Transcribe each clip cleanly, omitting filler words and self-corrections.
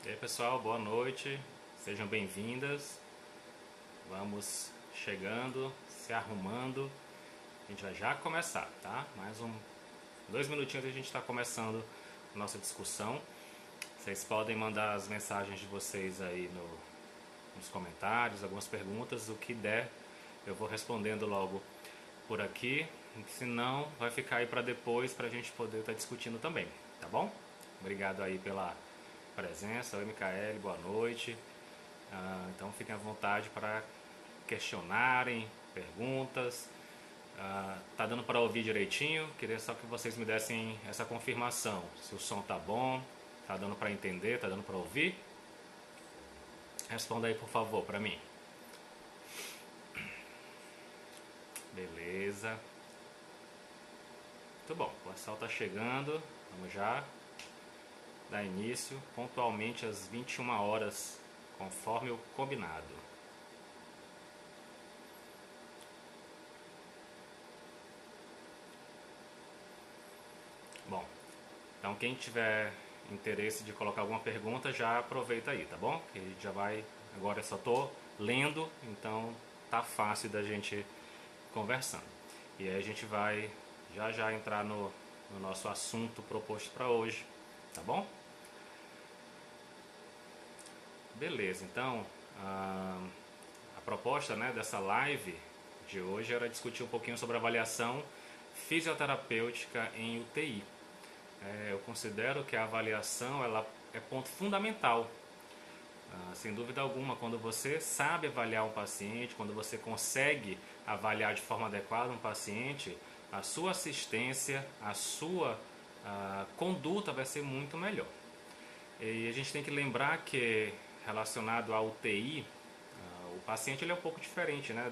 E aí pessoal, boa noite, sejam bem-vindas. Vamos chegando, se arrumando. A gente vai já começar, tá? Mais 2 minutinhos e a gente está começando a nossa discussão. Vocês podem mandar as mensagens de vocês aí nos comentários, algumas perguntas, o que der eu vou respondendo logo por aqui. Se não, vai ficar aí para depois para a gente poder estar discutindo também, tá bom? Obrigado aí pela presença. Oi, Micaele, boa noite. Então fiquem à vontade para questionarem, perguntas. Tá dando para ouvir direitinho? Queria só que vocês me dessem essa confirmação. Se o som tá bom, tá dando para entender, tá dando para ouvir? Responda aí, por favor, para mim. Beleza. Muito bom, o pessoal tá chegando. Vamos já dar início pontualmente às 21 horas, conforme o combinado. Bom, então quem tiver interesse de colocar alguma pergunta, já aproveita aí, tá bom? Que a gente já vai, agora eu só tô lendo, então tá fácil da gente conversando. E aí a gente vai já entrar no nosso assunto proposto para hoje, tá bom? Beleza, então a proposta, né, dessa live de hoje era discutir um pouquinho sobre avaliação fisioterapêutica em UTI. Eu considero que a avaliação ela é ponto fundamental. Sem dúvida alguma, quando você sabe avaliar um paciente, quando você consegue avaliar de forma adequada um paciente, a sua assistência, a sua conduta vai ser muito melhor. E a gente tem que lembrar que, relacionado à UTI, o paciente ele é um pouco diferente, né,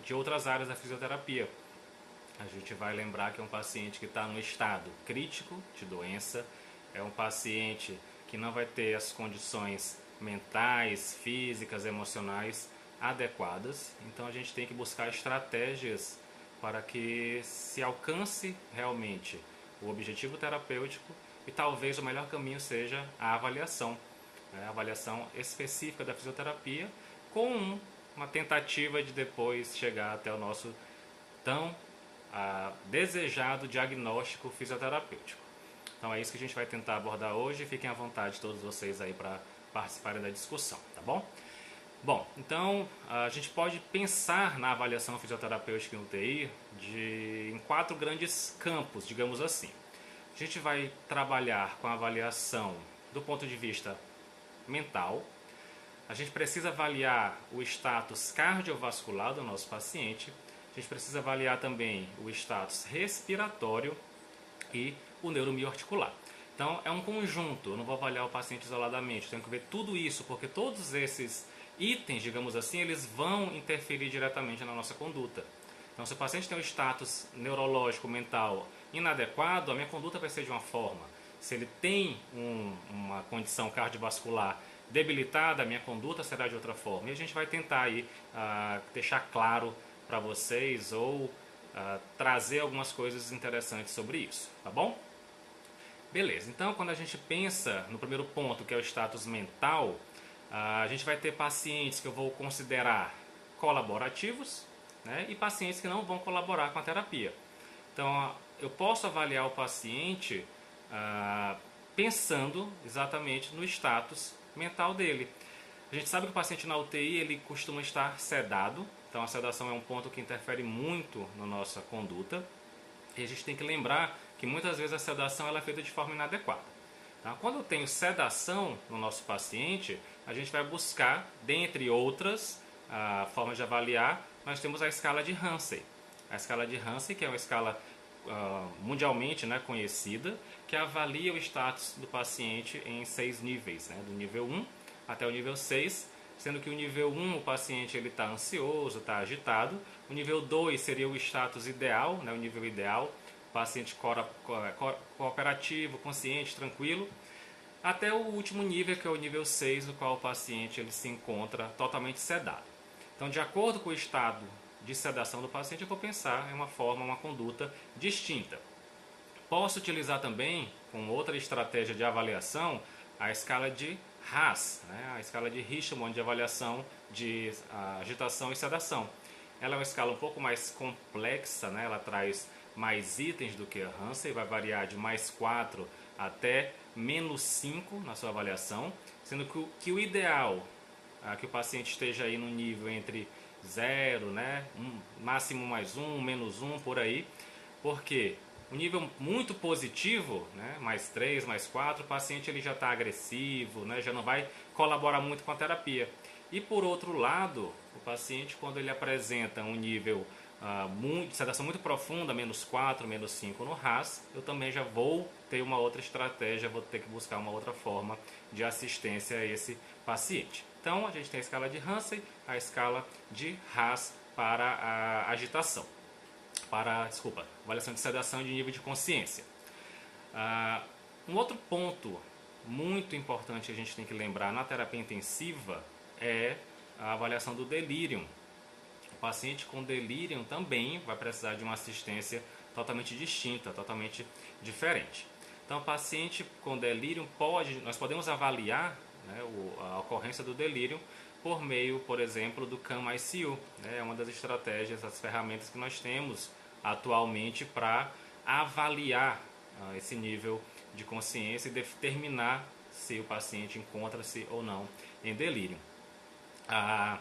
de outras áreas da fisioterapia. A gente vai lembrar que é um paciente que está no estado crítico de doença, é um paciente que não vai ter as condições mentais, físicas, emocionais adequadas. Então a gente tem que buscar estratégias para que se alcance realmente o objetivo terapêutico e talvez o melhor caminho seja a avaliação específica da fisioterapia com uma tentativa de depois chegar até o nosso tão desejado diagnóstico fisioterapêutico. Então é isso que a gente vai tentar abordar hoje. Fiquem à vontade todos vocês aí para participarem da discussão, tá bom? Bom, então a gente pode pensar na avaliação fisioterapêutica em UTI em 4 grandes campos, digamos assim. A gente vai trabalhar com a avaliação do ponto de vista mental. A gente precisa avaliar o status cardiovascular do nosso paciente. A gente precisa avaliar também o status respiratório e o neuromioarticular. Então é um conjunto, eu não vou avaliar o paciente isoladamente, eu tenho que ver tudo isso, porque todos esses itens, digamos assim, eles vão interferir diretamente na nossa conduta. Então se o paciente tem um status neurológico, mental inadequado, a minha conduta vai ser de uma forma. Se ele tem uma condição cardiovascular debilitada, a minha conduta será de outra forma. E a gente vai tentar aí deixar claro para vocês ou trazer algumas coisas interessantes sobre isso, tá bom? Beleza, então quando a gente pensa no primeiro ponto, que é o status mental, a gente vai ter pacientes que eu vou considerar colaborativos, né, e pacientes que não vão colaborar com a terapia. Então eu posso avaliar o paciente pensando exatamente no status mental dele. A gente sabe que o paciente na UTI ele costuma estar sedado, então a sedação é um ponto que interfere muito na nossa conduta. E a gente tem que lembrar que muitas vezes a sedação ela é feita de forma inadequada. Tá? Quando eu tenho sedação no nosso paciente, a gente vai buscar, dentre outras formas de avaliar, nós temos a escala de Ramsay. A escala de Ramsay, que é uma escala mundialmente, né, conhecida, que avalia o status do paciente em 6 níveis, né, do nível 1 até o nível 6, sendo que o nível 1 o paciente está ansioso, está agitado, o nível 2 seria o status ideal, né, o nível ideal, paciente cooperativo, consciente, tranquilo, até o último nível, que é o nível 6, no qual o paciente ele se encontra totalmente sedado. Então, de acordo com o estado de sedação do paciente, eu vou pensar em uma conduta distinta. Posso utilizar também, com outra estratégia de avaliação, a escala de RAS, né, a escala de Richmond de avaliação de agitação e sedação. Ela é uma escala um pouco mais complexa, né, ela traz mais itens do que a Hansen, vai variar de +4 até -5 na sua avaliação, sendo que o ideal é que o paciente esteja aí no nível entre 0, né, máximo +1, -1, por aí, porque o nível muito positivo, né, +3, +4, o paciente ele já está agressivo, né, já não vai colaborar muito com a terapia. E por outro lado, o paciente, quando ele apresenta um nível de sedação muito profunda, -4, -5 no RAS, eu também já vou ter uma outra estratégia, vou ter que buscar uma outra forma de assistência a esse paciente. Então, a gente tem a escala de Hansen, a escala de RAS para a agitação. Avaliação de sedação e de nível de consciência. Um outro ponto muito importante que a gente tem que lembrar na terapia intensiva é a avaliação do delírio. O paciente com delírio também vai precisar de uma assistência totalmente distinta, totalmente diferente. Então, o paciente com delírio nós podemos avaliar, né, a ocorrência do delírio por meio, por exemplo, do CAM-ICU. É uma das estratégias, das ferramentas que nós temos atualmente para avaliar esse nível de consciência e determinar se o paciente encontra-se ou não em delírio. A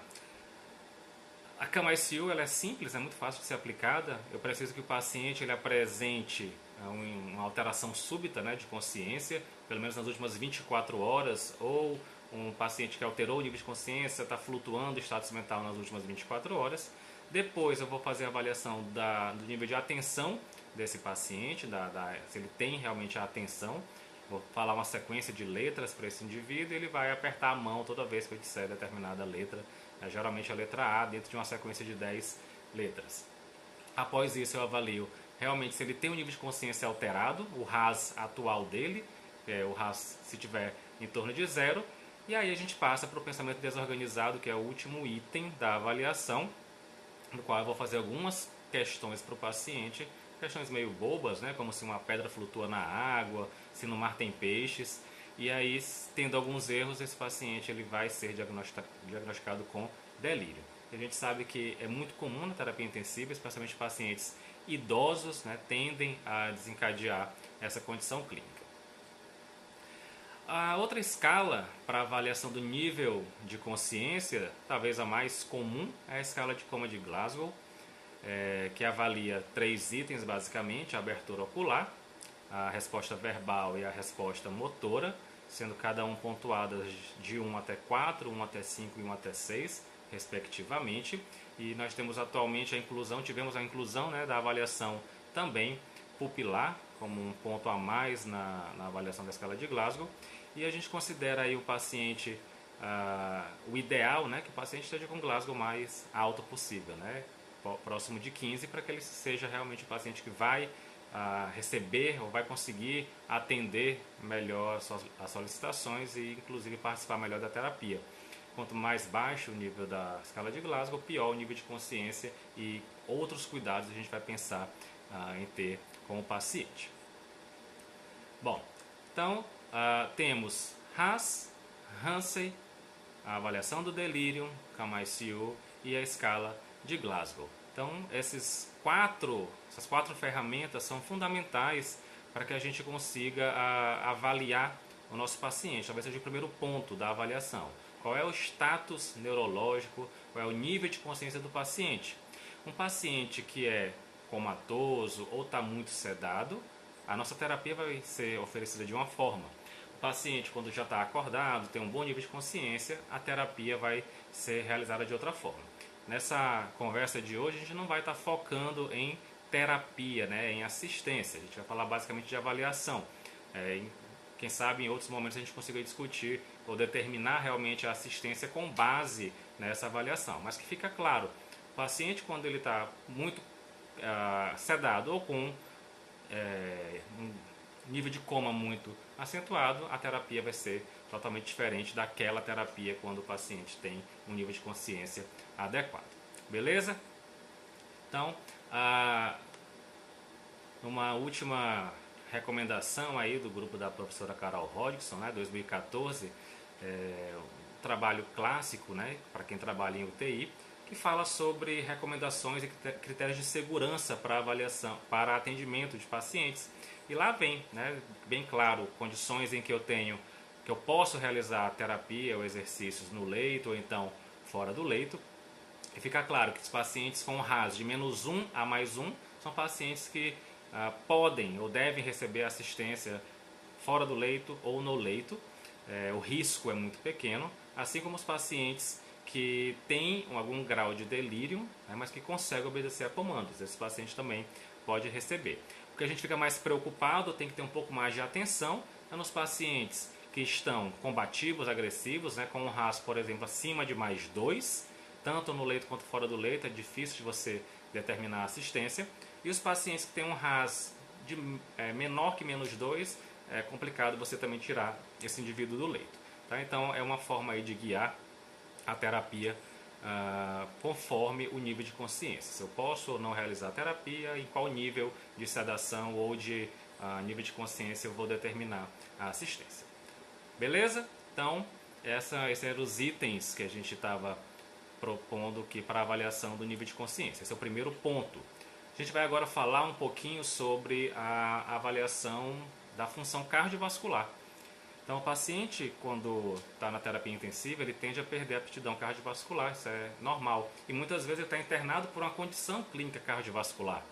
CAM-ICU ela é simples, é muito fácil de ser aplicada. Eu preciso que o paciente ele apresente uma alteração súbita, né, de consciência, pelo menos nas últimas 24 horas, ou um paciente que alterou o nível de consciência, está flutuando o status mental nas últimas 24 horas. Depois eu vou fazer a avaliação do nível de atenção desse paciente, se ele tem realmente a atenção. Vou falar uma sequência de letras para esse indivíduo e ele vai apertar a mão toda vez que eu disser determinada letra, geralmente a letra A, dentro de uma sequência de 10 letras. Após isso eu avalio realmente se ele tem um nível de consciência alterado, o RAS atual dele, o RAS se tiver em torno de 0, e aí a gente passa para o pensamento desorganizado, que é o último item da avaliação, no qual eu vou fazer algumas questões para o paciente, questões meio bobas, né, como se uma pedra flutua na água, se no mar tem peixes, e aí, tendo alguns erros, esse paciente ele vai ser diagnosticado com delírio. A gente sabe que é muito comum na terapia intensiva, especialmente pacientes idosos, né, tendem a desencadear essa condição clínica. A outra escala para avaliação do nível de consciência, talvez a mais comum, é a escala de coma de Glasgow, que avalia 3 itens basicamente: a abertura ocular, a resposta verbal e a resposta motora, sendo cada um pontuadas de 1 até 4, 1 até 5 e 1 até 6, respectivamente. E nós temos atualmente tivemos a inclusão, né, da avaliação também pupilar, como um ponto a mais na avaliação da escala de Glasgow. E a gente considera aí o paciente, o ideal, né, que o paciente esteja com Glasgow mais alto possível, né, próximo de 15, para que ele seja realmente o paciente que vai receber ou vai conseguir atender melhor as solicitações e inclusive participar melhor da terapia. Quanto mais baixo o nível da escala de Glasgow, pior o nível de consciência e outros cuidados a gente vai pensar em ter com o paciente. Bom, então temos RAS, Hansen, a avaliação do delírio, CAM-ICU e a escala de Glasgow. Então, essas quatro ferramentas são fundamentais para que a gente consiga avaliar o nosso paciente. Talvez seja o primeiro ponto da avaliação. Qual é o status neurológico, qual é o nível de consciência do paciente. Um paciente que é comatoso ou está muito sedado, a nossa terapia vai ser oferecida de uma forma. O paciente, quando já está acordado, tem um bom nível de consciência, a terapia vai ser realizada de outra forma. Nessa conversa de hoje, a gente não vai estar focando em terapia, né, em assistência. A gente vai falar basicamente de avaliação. Quem sabe em outros momentos a gente consiga discutir ou determinar realmente a assistência com base nessa avaliação. Mas que fica claro, o paciente, quando ele está muito sedado ou com um nível de coma muito acentuado, a terapia vai ser totalmente diferente daquela terapia quando o paciente tem um nível de consciência adequado. Beleza? Então, uma última recomendação aí do grupo da professora Carol Hodgson, né, 2014, um trabalho clássico, né, para quem trabalha em UTI, que fala sobre recomendações e critérios de segurança para avaliação, para atendimento de pacientes. E lá vem, né, bem claro, condições em que eu posso realizar terapia ou exercícios no leito ou então fora do leito. E fica claro que os pacientes com RAS de -1 a +1 são pacientes que podem ou devem receber assistência fora do leito ou no leito. O risco é muito pequeno, assim como os pacientes que têm algum grau de delírio, né, mas que conseguem obedecer a comandos. Esse paciente também pode receber. O que a gente fica mais preocupado, tem que ter um pouco mais de atenção, é nos pacientes que estão combativos, agressivos, né, com um RAS, por exemplo, acima de +2, tanto no leito quanto fora do leito, é difícil de você determinar a assistência. E os pacientes que têm um RAS menor que -2, é complicado você também tirar esse indivíduo do leito. Tá? Então é uma forma aí de guiar a terapia conforme o nível de consciência. Se eu posso ou não realizar a terapia, em qual nível de sedação ou de nível de consciência eu vou determinar a assistência. Beleza? Então, esses eram os itens que a gente estava propondo aqui para avaliação do nível de consciência. Esse é o primeiro ponto. A gente vai agora falar um pouquinho sobre a avaliação da função cardiovascular. Então, o paciente, quando está na terapia intensiva, ele tende a perder a aptidão cardiovascular, isso é normal. E muitas vezes ele está internado por uma condição clínica cardiovascular.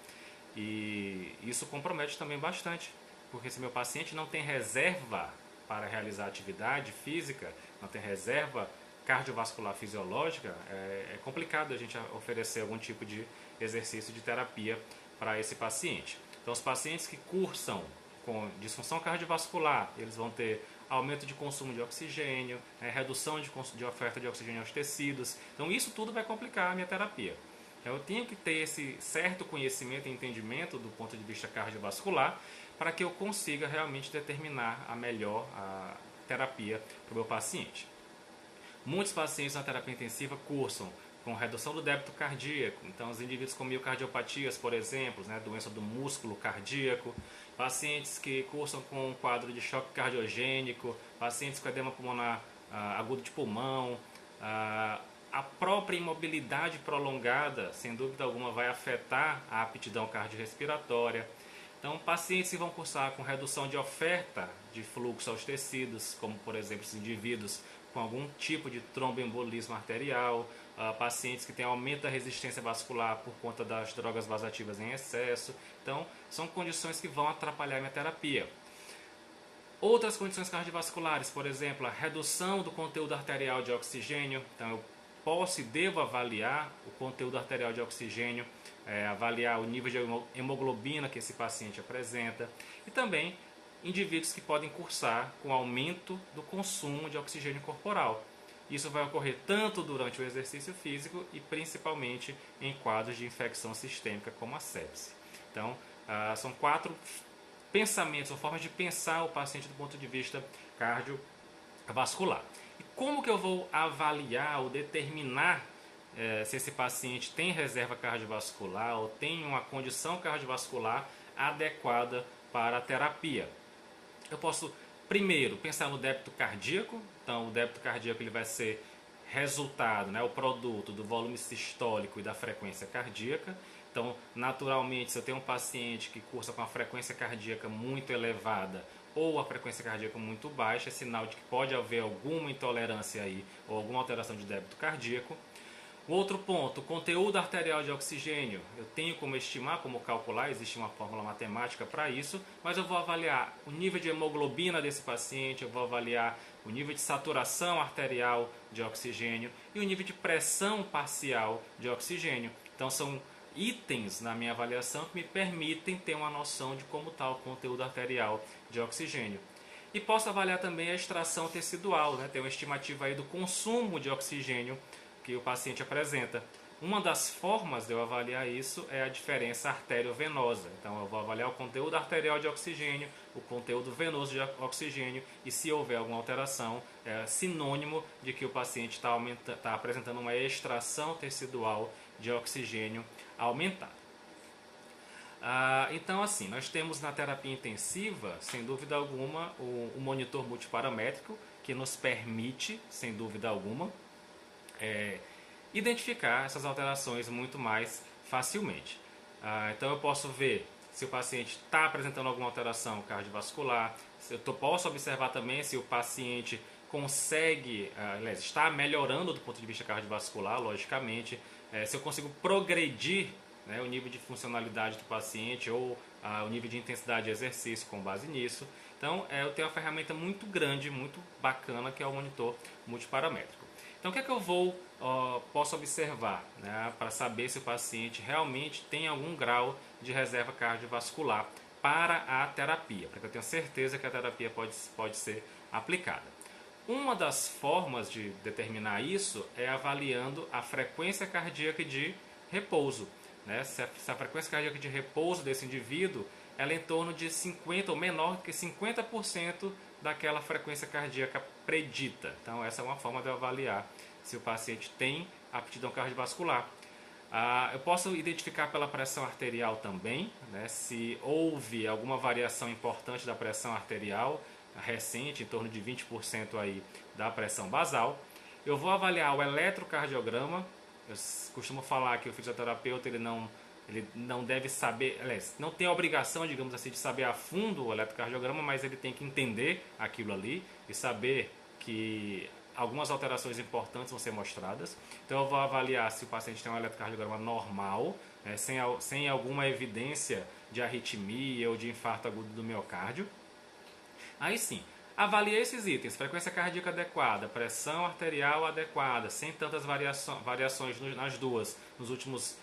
E isso compromete também bastante, porque se meu paciente não tem reserva para realizar atividade física, não tem reserva cardiovascular fisiológica, é complicado a gente oferecer algum tipo de exercício de terapia para esse paciente. Então, os pacientes que cursam com disfunção cardiovascular, eles vão ter aumento de consumo de oxigênio, redução de oferta de oxigênio aos tecidos. Então, isso tudo vai complicar a minha terapia. Então, eu tenho que ter esse certo conhecimento e entendimento do ponto de vista cardiovascular para que eu consiga realmente determinar a melhor terapia para o meu paciente. Muitos pacientes na terapia intensiva cursam com redução do débito cardíaco. Então, os indivíduos com miocardiopatias, por exemplo, né, doença do músculo cardíaco, pacientes que cursam com um quadro de choque cardiogênico, pacientes com edema pulmonar agudo de pulmão, a própria imobilidade prolongada, sem dúvida alguma, vai afetar a aptidão cardiorrespiratória. Então, pacientes que vão cursar com redução de oferta de fluxo aos tecidos, como por exemplo os indivíduos com algum tipo de tromboembolismo arterial, pacientes que têm aumento da resistência vascular por conta das drogas vasoativas em excesso. Então, são condições que vão atrapalhar a minha terapia. Outras condições cardiovasculares, por exemplo, a redução do conteúdo arterial de oxigênio. Então, eu posso e devo avaliar o conteúdo arterial de oxigênio, avaliar o nível de hemoglobina que esse paciente apresenta e também indivíduos que podem cursar com aumento do consumo de oxigênio corporal. Isso vai ocorrer tanto durante o exercício físico e principalmente em quadros de infecção sistêmica como a sepse. Então, são 4 pensamentos ou formas de pensar o paciente do ponto de vista cardiovascular. E como que eu vou avaliar ou determinar se esse paciente tem reserva cardiovascular ou tem uma condição cardiovascular adequada para a terapia? Eu posso, primeiro, pensar no débito cardíaco. Então, o débito cardíaco ele vai ser resultado, né, o produto do volume sistólico e da frequência cardíaca. Então, naturalmente, se eu tenho um paciente que cursa com a frequência cardíaca muito elevada ou a frequência cardíaca muito baixa, é sinal de que pode haver alguma intolerância aí ou alguma alteração de débito cardíaco. O outro ponto, conteúdo arterial de oxigênio. Eu tenho como estimar, como calcular, existe uma fórmula matemática para isso, mas eu vou avaliar o nível de hemoglobina desse paciente, eu vou avaliar o nível de saturação arterial de oxigênio e o nível de pressão parcial de oxigênio. Então são itens na minha avaliação que me permitem ter uma noção de como está o conteúdo arterial de oxigênio. E posso avaliar também a extração tecidual, né? Tem uma estimativa aí do consumo de oxigênio que o paciente apresenta. Uma das formas de eu avaliar isso é a diferença arteriovenosa. Então eu vou avaliar o conteúdo arterial de oxigênio, o conteúdo venoso de oxigênio e se houver alguma alteração, é sinônimo de que o paciente está apresentando uma extração tecidual de oxigênio aumentada. Então, assim, nós temos na terapia intensiva, sem dúvida alguma, o monitor multiparamétrico, que nos permite, sem dúvida alguma, identificar essas alterações muito mais facilmente. Então, eu posso ver se o paciente está apresentando alguma alteração cardiovascular, posso observar também se o paciente consegue, está melhorando do ponto de vista cardiovascular, logicamente, se eu consigo progredir, né, o nível de funcionalidade do paciente ou o nível de intensidade de exercício com base nisso. Então, eu tenho uma ferramenta muito grande, muito bacana, que é o monitor multiparamétrico. Então, o que é que eu posso observar, né, para saber se o paciente realmente tem algum grau de reserva cardiovascular para a terapia, para que eu tenha certeza que a terapia pode ser aplicada. Uma das formas de determinar isso é avaliando a frequência cardíaca de repouso. Né? Se a frequência cardíaca de repouso desse indivíduo ela é em torno de 50% ou menor que 50% daquela frequência cardíaca predita. Então, essa é uma forma de eu avaliar se o paciente tem aptidão cardiovascular. Eu posso identificar pela pressão arterial também, né, se houve alguma variação importante da pressão arterial recente, em torno de 20% aí da pressão basal. Eu vou avaliar o eletrocardiograma. Eu costumo falar que o fisioterapeuta ele não deve saber, aliás, não tem a obrigação, digamos assim, de saber a fundo o eletrocardiograma, mas ele tem que entender aquilo ali e saber que algumas alterações importantes vão ser mostradas. Então eu vou avaliar se o paciente tem um eletrocardiograma normal, sem alguma evidência de arritmia ou de infarto agudo do miocárdio. Aí sim, avaliei esses itens: frequência cardíaca adequada, pressão arterial adequada, sem tantas variações nas duas, nos últimos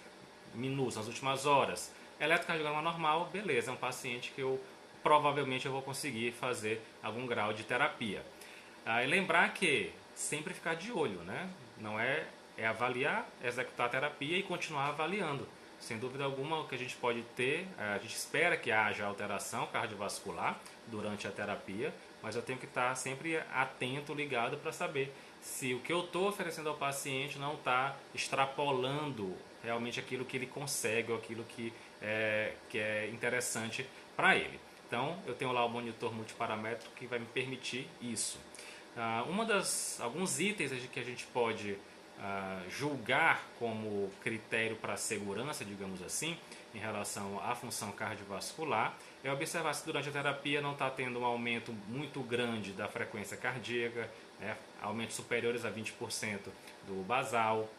minutos, nas últimas horas. Eletrocardiograma normal, beleza, é um paciente que provavelmente eu vou conseguir fazer algum grau de terapia. E lembrar que sempre ficar de olho, né? Não é avaliar, executar a terapia e continuar avaliando. Sem dúvida alguma, o que a gente pode ter, a gente espera que haja alteração cardiovascular durante a terapia, mas eu tenho que estar sempre atento, ligado para saber se o que eu estou oferecendo ao paciente não está extrapolando realmente aquilo que ele consegue ou aquilo que é interessante para ele. Então, eu tenho lá o monitor multiparamétrico que vai me permitir isso. Alguns itens que a gente pode julgar como critério para segurança, digamos assim, em relação à função cardiovascular, é observar se durante a terapia não está tendo um aumento muito grande da frequência cardíaca, né, aumentos superiores a 20% do basal.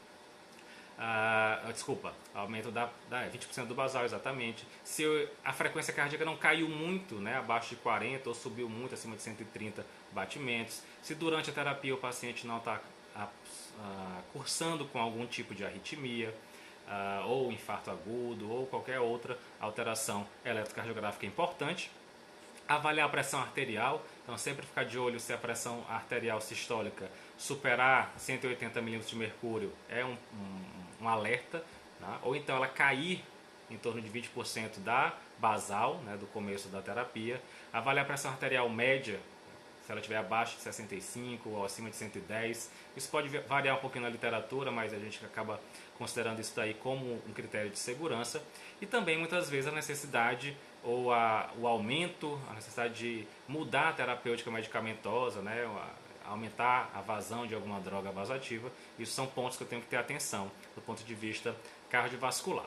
Aumento da 20% do basal, exatamente. Se a frequência cardíaca não caiu muito, né, abaixo de 40 ou subiu muito, acima de 130 batimentos. Se durante a terapia o paciente não está cursando com algum tipo de arritmia, ou infarto agudo, ou qualquer outra alteração eletrocardiográfica importante. Avaliar a pressão arterial, então sempre ficar de olho se a pressão arterial sistólica superar 180 milímetros de mercúrio é um alerta, né? Ou então ela cair em torno de 20% da basal, né, do começo da terapia. Avaliar a pressão arterial média, se ela estiver abaixo de 65 ou acima de 110. Isso pode variar um pouquinho na literatura, mas a gente acaba considerando isso daí como um critério de segurança. E também muitas vezes a necessidade ou o aumento, a necessidade de mudar a terapêutica medicamentosa, né, aumentar a vazão de alguma droga vasoativa. Isso são pontos que eu tenho que ter atenção do ponto de vista cardiovascular.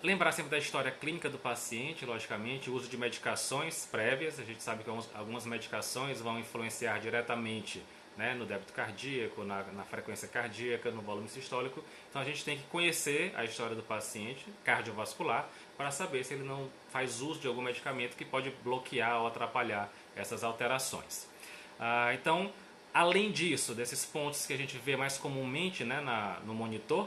Lembrar sempre da história clínica do paciente, logicamente, o uso de medicações prévias. A gente sabe que algumas medicações vão influenciar diretamente, né, no débito cardíaco, na frequência cardíaca, no volume sistólico. Então a gente tem que conhecer a história do paciente cardiovascular para saber se ele não faz uso de algum medicamento que pode bloquear ou atrapalhar essas alterações. Então, além disso, desses pontos que a gente vê mais comumente, né, no monitor,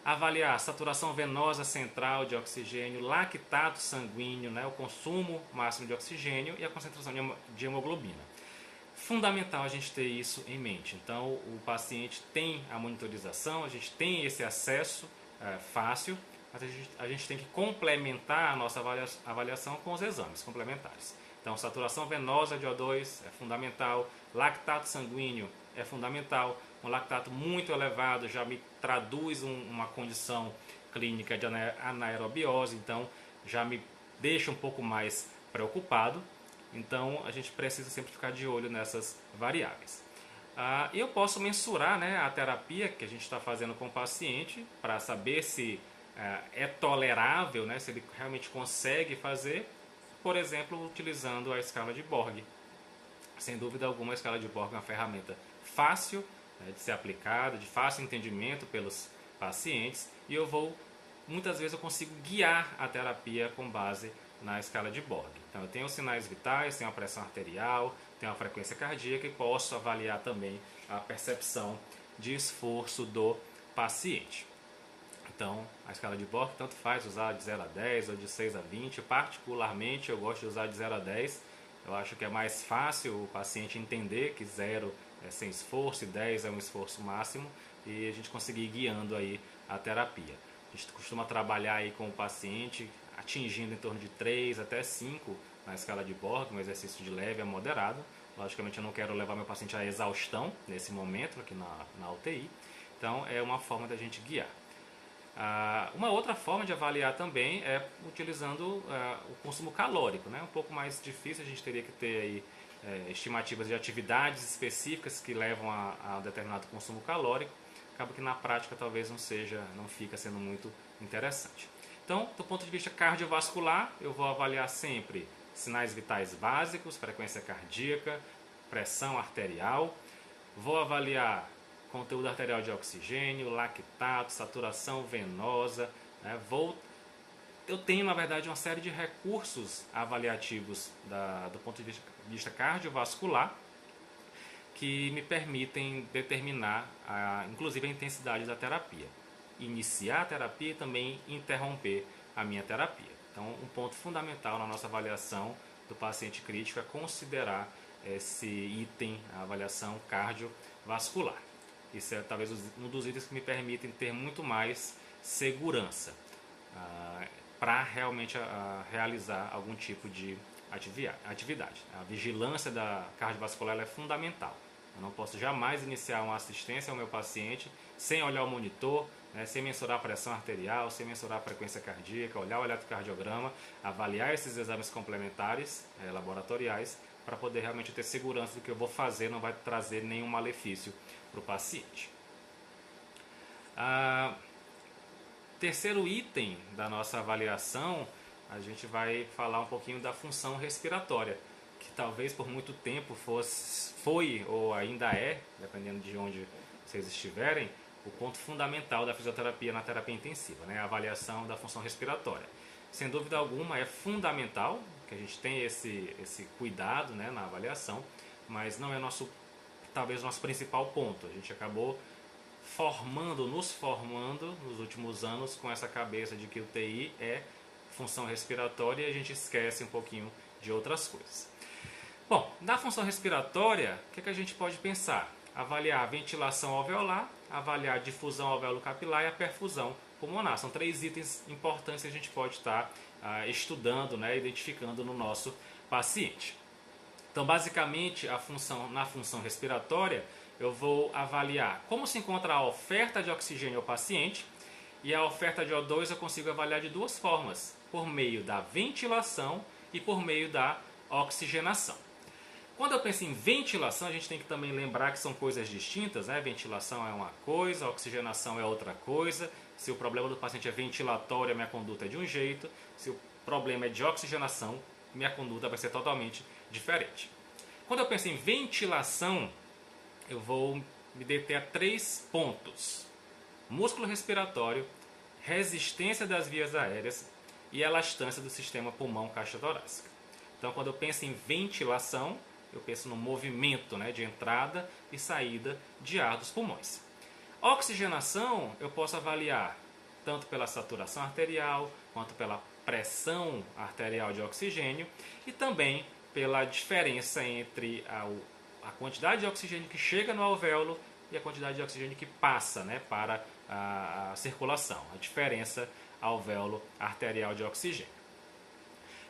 avaliar a saturação venosa central de oxigênio, lactato sanguíneo, né, o consumo máximo de oxigênio e a concentração de hemoglobina. Fundamental a gente ter isso em mente. Então, o paciente tem a monitorização, a gente tem esse acesso fácil, mas a gente tem que complementar a nossa avaliação com os exames complementares. Então, saturação venosa de O2 é fundamental, lactato sanguíneo é fundamental. Um lactato muito elevado já me traduz uma condição clínica de anaerobiose, então já me deixa um pouco mais preocupado. Então a gente precisa sempre ficar de olho nessas variáveis. Eu posso mensurar, né, a terapia que a gente está fazendo com o paciente para saber se é tolerável, né, se ele realmente consegue fazer, por exemplo, utilizando a escala de Borg. Sem dúvida alguma, a escala de Borg é uma ferramenta fácil, né, de ser aplicada, de fácil entendimento pelos pacientes, e muitas vezes eu consigo guiar a terapia com base na escala de Borg. Então eu tenho os sinais vitais, tenho a pressão arterial, tenho a frequência cardíaca e posso avaliar também a percepção de esforço do paciente. Então a escala de Borg tanto faz usar de 0 a 10 ou de 6 a 20, particularmente eu gosto de usar de 0 a 10, eu acho que é mais fácil o paciente entender que 0 é sem esforço e 10 é um esforço máximo e a gente conseguir ir guiando aí a terapia. A gente costuma trabalhar aí com o paciente atingindo em torno de 3 até 5 na escala de Borg, um exercício de leve a moderado. Logicamente eu não quero levar meu paciente à exaustão nesse momento aqui na UTI, então é uma forma da gente guiar. Uma outra forma de avaliar também é utilizando o consumo calórico, né? Um pouco mais difícil, a gente teria que ter aí estimativas de atividades específicas que levam a determinado consumo calórico. Acaba que na prática talvez não fica sendo muito interessante. Então, do ponto de vista cardiovascular, eu vou avaliar sempre sinais vitais básicos, frequência cardíaca, pressão arterial. Vou avaliar conteúdo arterial de oxigênio, lactato, saturação venosa. Né? Eu tenho, na verdade, uma série de recursos avaliativos do ponto de vista cardiovascular que me permitem determinar, inclusive, a intensidade da terapia. Iniciar a terapia e também interromper a minha terapia. Então, um ponto fundamental na nossa avaliação do paciente crítico é considerar esse item, a avaliação cardiovascular. Isso é talvez um dos itens que me permitem ter muito mais segurança para realmente realizar algum tipo de atividade. A vigilância da cardiovascular é fundamental. Eu não posso jamais iniciar uma assistência ao meu paciente sem olhar o monitor, né, sem mensurar a pressão arterial, sem mensurar a frequência cardíaca, olhar o eletrocardiograma, avaliar esses exames complementares laboratoriais para poder realmente ter segurança do que eu vou fazer não vai trazer nenhum malefício para o paciente. Terceiro item da nossa avaliação, a gente vai falar um pouquinho da função respiratória, que talvez por muito tempo foi ou ainda é, dependendo de onde vocês estiverem, o ponto fundamental da fisioterapia na terapia intensiva, né? A avaliação da função respiratória. Sem dúvida alguma é fundamental que a gente tenha esse cuidado, né, na avaliação, mas não é talvez nosso principal ponto. A gente acabou nos formando nos últimos anos com essa cabeça de que o TI é função respiratória e a gente esquece um pouquinho de outras coisas. Bom, na função respiratória, o que a gente pode pensar? Avaliar a ventilação alveolar, avaliar a difusão alveolo-capilar e a perfusão pulmonar. São 3 itens importantes que a gente pode estar estudando, né, identificando no nosso paciente. Então, basicamente, na função respiratória, eu vou avaliar como se encontra a oferta de oxigênio ao paciente, e a oferta de O2 eu consigo avaliar de 2 formas, por meio da ventilação e por meio da oxigenação. Quando eu penso em ventilação, a gente tem que também lembrar que são coisas distintas, né? Ventilação é uma coisa, oxigenação é outra coisa. Se o problema do paciente é ventilatório, a minha conduta é de um jeito. Se o problema é de oxigenação, minha conduta vai ser totalmente diferente. Quando eu penso em ventilação, eu vou me deter a 3 pontos: músculo respiratório, resistência das vias aéreas e elastância do sistema pulmão-caixa torácica. Então, quando eu penso em ventilação, eu penso no movimento, né, de entrada e saída de ar dos pulmões. Oxigenação eu posso avaliar tanto pela saturação arterial quanto pela pressão arterial de oxigênio e também pela diferença entre a quantidade de oxigênio que chega no alvéolo e a quantidade de oxigênio que passa, né, para a circulação, a diferença alvéolo arterial de oxigênio.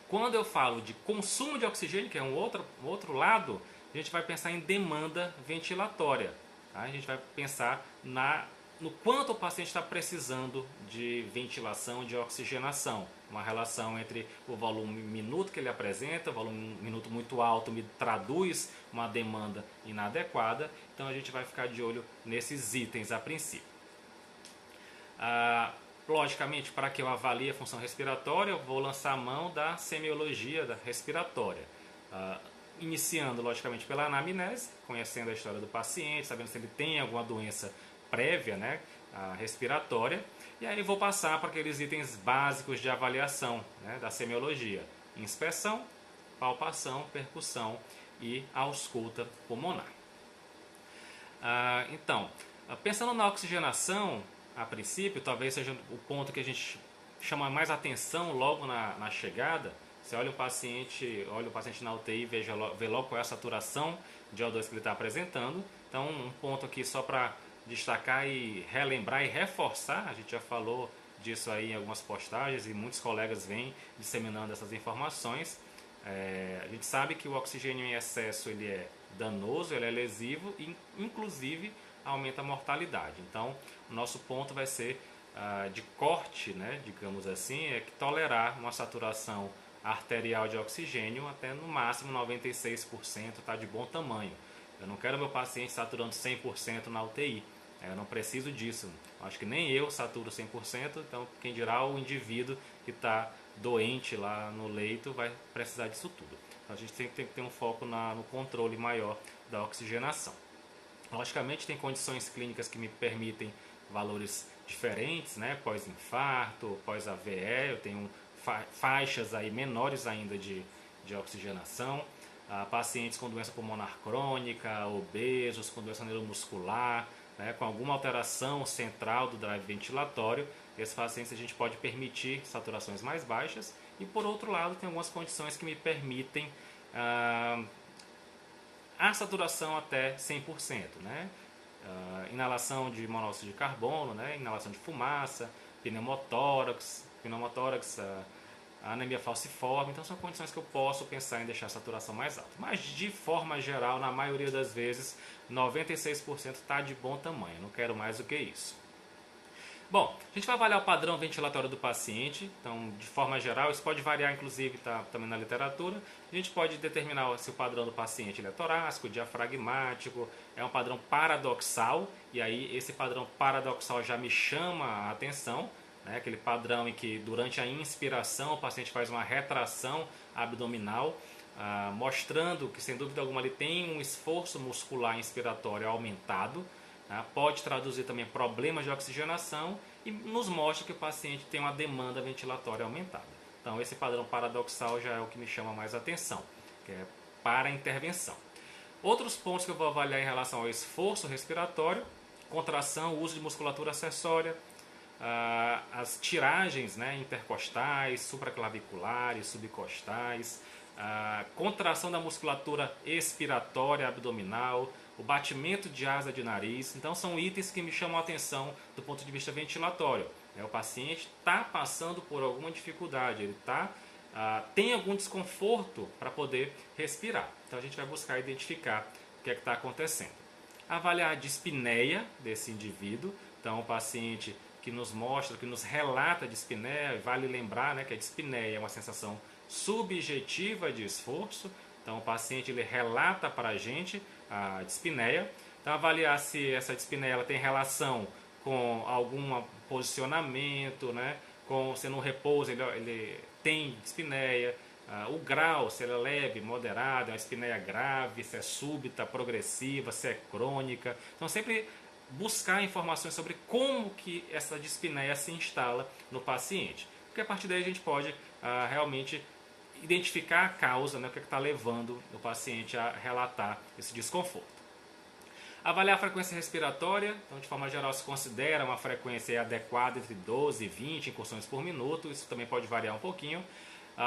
Quando eu falo de consumo de oxigênio, que é um outro lado, a gente vai pensar em demanda ventilatória. Tá? A gente vai pensar na no quanto o paciente está precisando de ventilação, de oxigenação. Uma relação entre o volume minuto que ele apresenta, o volume minuto muito alto me traduz uma demanda inadequada, então a gente vai ficar de olho nesses itens a princípio. Logicamente, para que eu avalie a função respiratória, eu vou lançar a mão da semiologia da respiratória. Iniciando, logicamente, pela anamnese, conhecendo a história do paciente, sabendo se ele tem alguma doença prévia, né, respiratória. E aí vou passar para aqueles itens básicos de avaliação, né, da semiologia. Inspeção, palpação, percussão e ausculta pulmonar. Então, pensando na oxigenação, a princípio, talvez seja o ponto que a gente chama mais atenção logo na chegada. Você olha o paciente na UTI, vê logo qual é a saturação de O2 que ele está apresentando. Então, um ponto aqui só para destacar e relembrar e reforçar, a gente já falou disso aí em algumas postagens e muitos colegas vêm disseminando essas informações. A gente sabe que o oxigênio em excesso ele é danoso, ele é lesivo e inclusive aumenta a mortalidade. Então, o nosso ponto vai ser de corte, né, digamos assim, é que tolerar uma saturação arterial de oxigênio até no máximo 96%, está de bom tamanho. Eu não quero meu paciente saturando 100% na UTI. Eu não preciso disso. Acho que nem eu saturo 100%, então quem dirá o indivíduo que está doente lá no leito vai precisar disso tudo. Então a gente tem que ter um foco no controle maior da oxigenação. Logicamente tem condições clínicas que me permitem valores diferentes, né? Pós-infarto, pós-AVE, eu tenho faixas aí menores ainda de oxigenação. Pacientes com doença pulmonar crônica, obesos, com doença neuromuscular, né, com alguma alteração central do drive ventilatório, esses pacientes a gente pode permitir saturações mais baixas. E por outro lado, tem algumas condições que me permitem a saturação até 100%, né? Inalação de monóxido de carbono, né? Inalação de fumaça, pneumotórax, anemia falciforme. Então são condições que eu posso pensar em deixar a saturação mais alta. Mas de forma geral, na maioria das vezes, 96% está de bom tamanho. Não quero mais do que isso. Bom, a gente vai avaliar o padrão ventilatório do paciente. Então, de forma geral, isso pode variar, inclusive, está também na literatura. A gente pode determinar se o padrão do paciente é torácico, diafragmático, é um padrão paradoxal. E aí, esse padrão paradoxal já me chama a atenção. Aquele padrão em que durante a inspiração o paciente faz uma retração abdominal, mostrando que sem dúvida alguma ele tem um esforço muscular inspiratório aumentado, pode traduzir também problemas de oxigenação e nos mostra que o paciente tem uma demanda ventilatória aumentada. Então esse padrão paradoxal já é o que me chama mais atenção, que é para a intervenção. Outros pontos que eu vou avaliar em relação ao esforço respiratório: contração, uso de musculatura acessória, as tiragens, né, intercostais, supraclaviculares, subcostais, contração da musculatura expiratória abdominal, o batimento de asa de nariz. Então são itens que me chamam a atenção do ponto de vista ventilatório. O paciente está passando por alguma dificuldade, ele tem algum desconforto para poder respirar. Então a gente vai buscar identificar o que é que está acontecendo. Avaliar a dispneia desse indivíduo. Então o paciente que nos mostra, que nos relata a dispneia, vale lembrar, né, que a dispneia é uma sensação subjetiva de esforço. Então o paciente ele relata para a gente a dispneia. Então avaliar se essa dispneia ela tem relação com algum posicionamento, né, se no repouso ele tem dispneia, o grau, se ela é leve, moderada, é uma dispneia grave, se é súbita, progressiva, se é crônica. Então sempre buscar informações sobre como que essa dispneia se instala no paciente, porque a partir daí a gente pode realmente identificar a causa, né, o que está levando o paciente a relatar esse desconforto. Avaliar a frequência respiratória. Então, de forma geral, se considera uma frequência adequada entre 12 e 20 incursões por minuto. Isso também pode variar um pouquinho.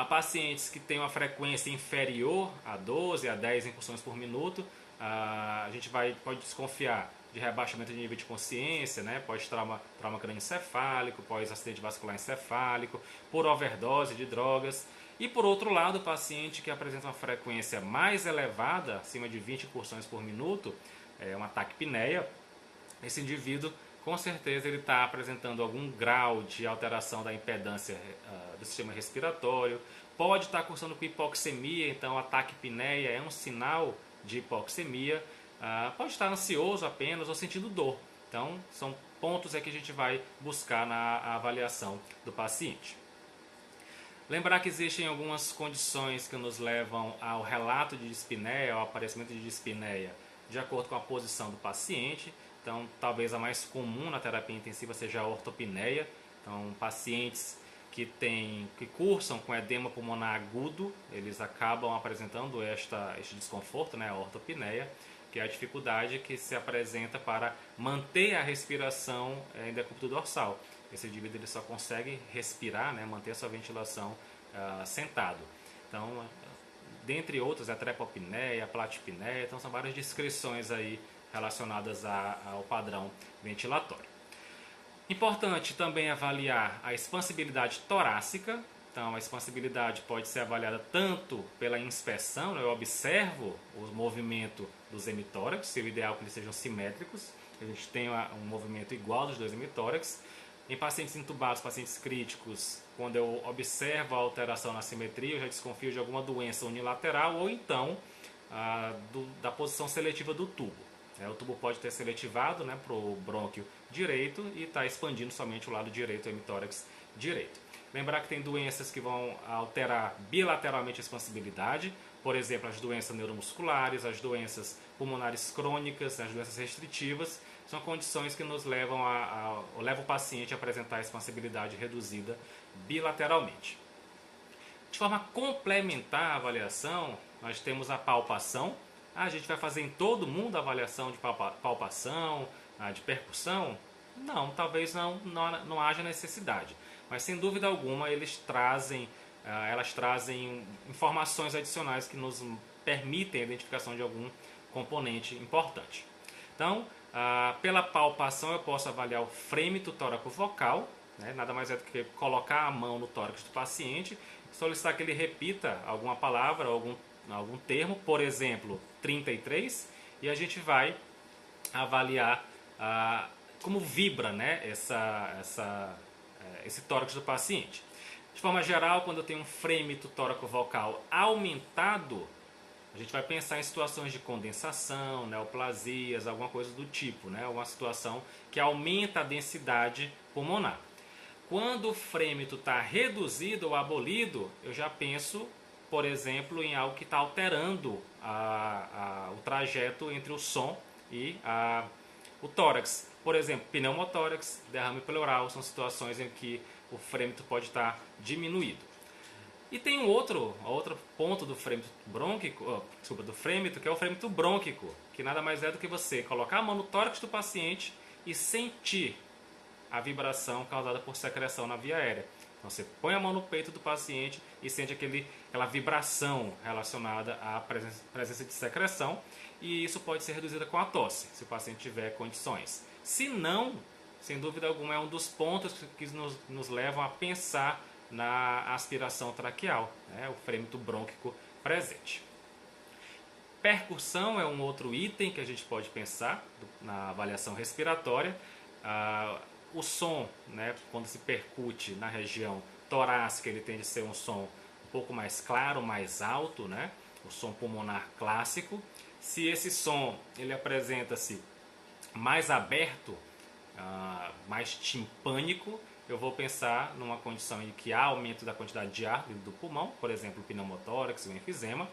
Pacientes que têm uma frequência inferior a 12 a 10 incursões por minuto, a gente pode desconfiar de rebaixamento de nível de consciência, né? Pós-trauma crânioencefálico, pós-acidente vascular encefálico, por overdose de drogas. E por outro lado, o paciente que apresenta uma frequência mais elevada, acima de 20 incursões por minuto, uma taquipneia, esse indivíduo com certeza ele está apresentando algum grau de alteração da impedância do sistema respiratório, pode estar cursando com hipoxemia, então a taquipneia é um sinal de hipoxemia, pode estar ansioso apenas ou sentindo dor. Então são pontos que a gente vai buscar na avaliação do paciente. Lembrar que existem algumas condições que nos levam ao relato de dispneia, ao aparecimento de dispneia, de acordo com a posição do paciente. Então, talvez a mais comum na terapia intensiva seja a ortopneia. Então, pacientes que cursam com edema pulmonar agudo, eles acabam apresentando este desconforto, né, a ortopneia, que é a dificuldade que se apresenta para manter a respiração em decúbito dorsal. Esse indivíduo ele só consegue respirar, né, manter a sua ventilação sentado. Então, dentre outros, a trepopneia, a platipneia, então são várias descrições aí relacionadas ao padrão ventilatório. Importante também avaliar a expansibilidade torácica. Então, a expansibilidade pode ser avaliada tanto pela inspeção, eu observo o movimento dos hemitórax, se o ideal é que eles sejam simétricos, que a gente tenha um movimento igual dos dois hemitórax. Em pacientes intubados, pacientes críticos, quando eu observo a alteração na simetria, eu já desconfio de alguma doença unilateral ou então da posição seletiva do tubo. O tubo pode ter seletivado, né, para o brônquio direito e está expandindo somente o lado direito, o hemitórax direito. Lembrar que tem doenças que vão alterar bilateralmente a expansibilidade, por exemplo, as doenças neuromusculares, as doenças pulmonares crônicas, as doenças restritivas, são condições que nos levam levam o paciente a apresentar a expansibilidade reduzida bilateralmente. De forma complementar à avaliação, nós temos a palpação. A gente vai fazer em todo mundo a avaliação de palpação, de percussão? Não, talvez não haja necessidade. Mas sem dúvida alguma elas trazem informações adicionais que nos permitem a identificação de algum componente importante. Então, pela palpação eu posso avaliar o frêmito tóraco-vocal, né? Nada mais é do que colocar a mão no tórax do paciente, solicitar que ele repita alguma palavra, algum termo, por exemplo, 33, e a gente vai avaliar como vibra, né, esse tórax do paciente. De forma geral, quando eu tenho um frêmito tóraco-vocal aumentado, a gente vai pensar em situações de condensação, neoplasias, alguma coisa do tipo, né? Uma situação que aumenta a densidade pulmonar. Quando o frêmito está reduzido ou abolido, eu já penso, por exemplo, em algo que está alterando o trajeto entre o som e o tórax. Por exemplo, pneumotórax, derrame pleural, são situações em que o frêmito pode estar diminuído. E tem outro ponto do frêmito brônquico, do frêmito, que é o frêmito brônquico, que nada mais é do que você colocar a mão no tórax do paciente e sentir a vibração causada por secreção na via aérea. Então você põe a mão no peito do paciente e sente aquela vibração relacionada à presença de secreção, e isso pode ser reduzido com a tosse, se o paciente tiver condições. Se não, sem dúvida alguma, é um dos pontos que nos levam a pensar na aspiração traqueal, né? O frêmito brônquico presente. Percussão é um outro item que a gente pode pensar na avaliação respiratória. O som, né, quando se percute na região torácica, ele tende a ser um som um pouco mais claro, mais alto, né? O som pulmonar clássico. Se esse som ele apresenta-se mais aberto, mais timpânico, eu vou pensar numa condição em que há aumento da quantidade de ar dentro do pulmão, por exemplo, o pneumotórax, o enfisema.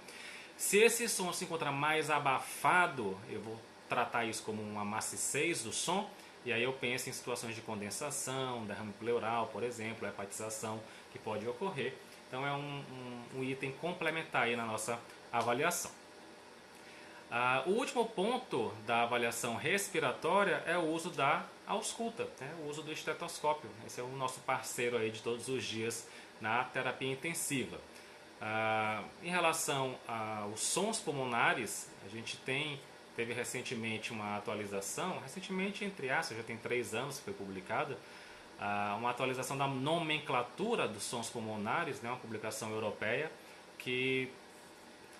Se esse som se encontrar mais abafado, eu vou tratar isso como uma maciçez do som, e aí eu penso em situações de condensação, derrame pleural, por exemplo, hepatização que pode ocorrer. Então é um item complementar aí na nossa avaliação. O último ponto da avaliação respiratória é o uso da ausculta, né? O uso do estetoscópio. Esse é o nosso parceiro aí de todos os dias na terapia intensiva. Em relação aos sons pulmonares, a gente teve recentemente uma atualização, recentemente entre aspas, já tem 3 anos que foi publicada, uma atualização da nomenclatura dos sons pulmonares, né? Uma publicação europeia que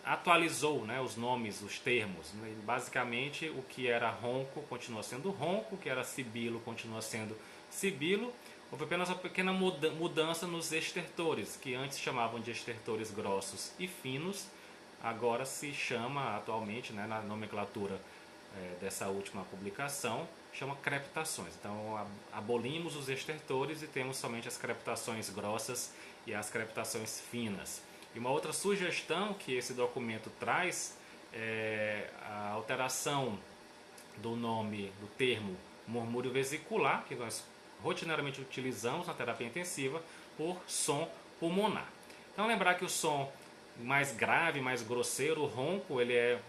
atualizou, né, os nomes, os termos. Basicamente, o que era ronco continua sendo ronco, o que era sibilo continua sendo sibilo. Houve apenas uma pequena mudança nos estertores, que antes chamavam de estertores grossos e finos, agora se chama atualmente, né, na nomenclatura dessa última publicação, chama crepitações. Então abolimos os estertores e temos somente as crepitações grossas e as crepitações finas. E uma outra sugestão que esse documento traz é a alteração do nome, do termo murmúrio vesicular, que nós rotineiramente utilizamos na terapia intensiva, por som pulmonar. Então lembrar que o som mais grave, mais grosseiro, o ronco, ele é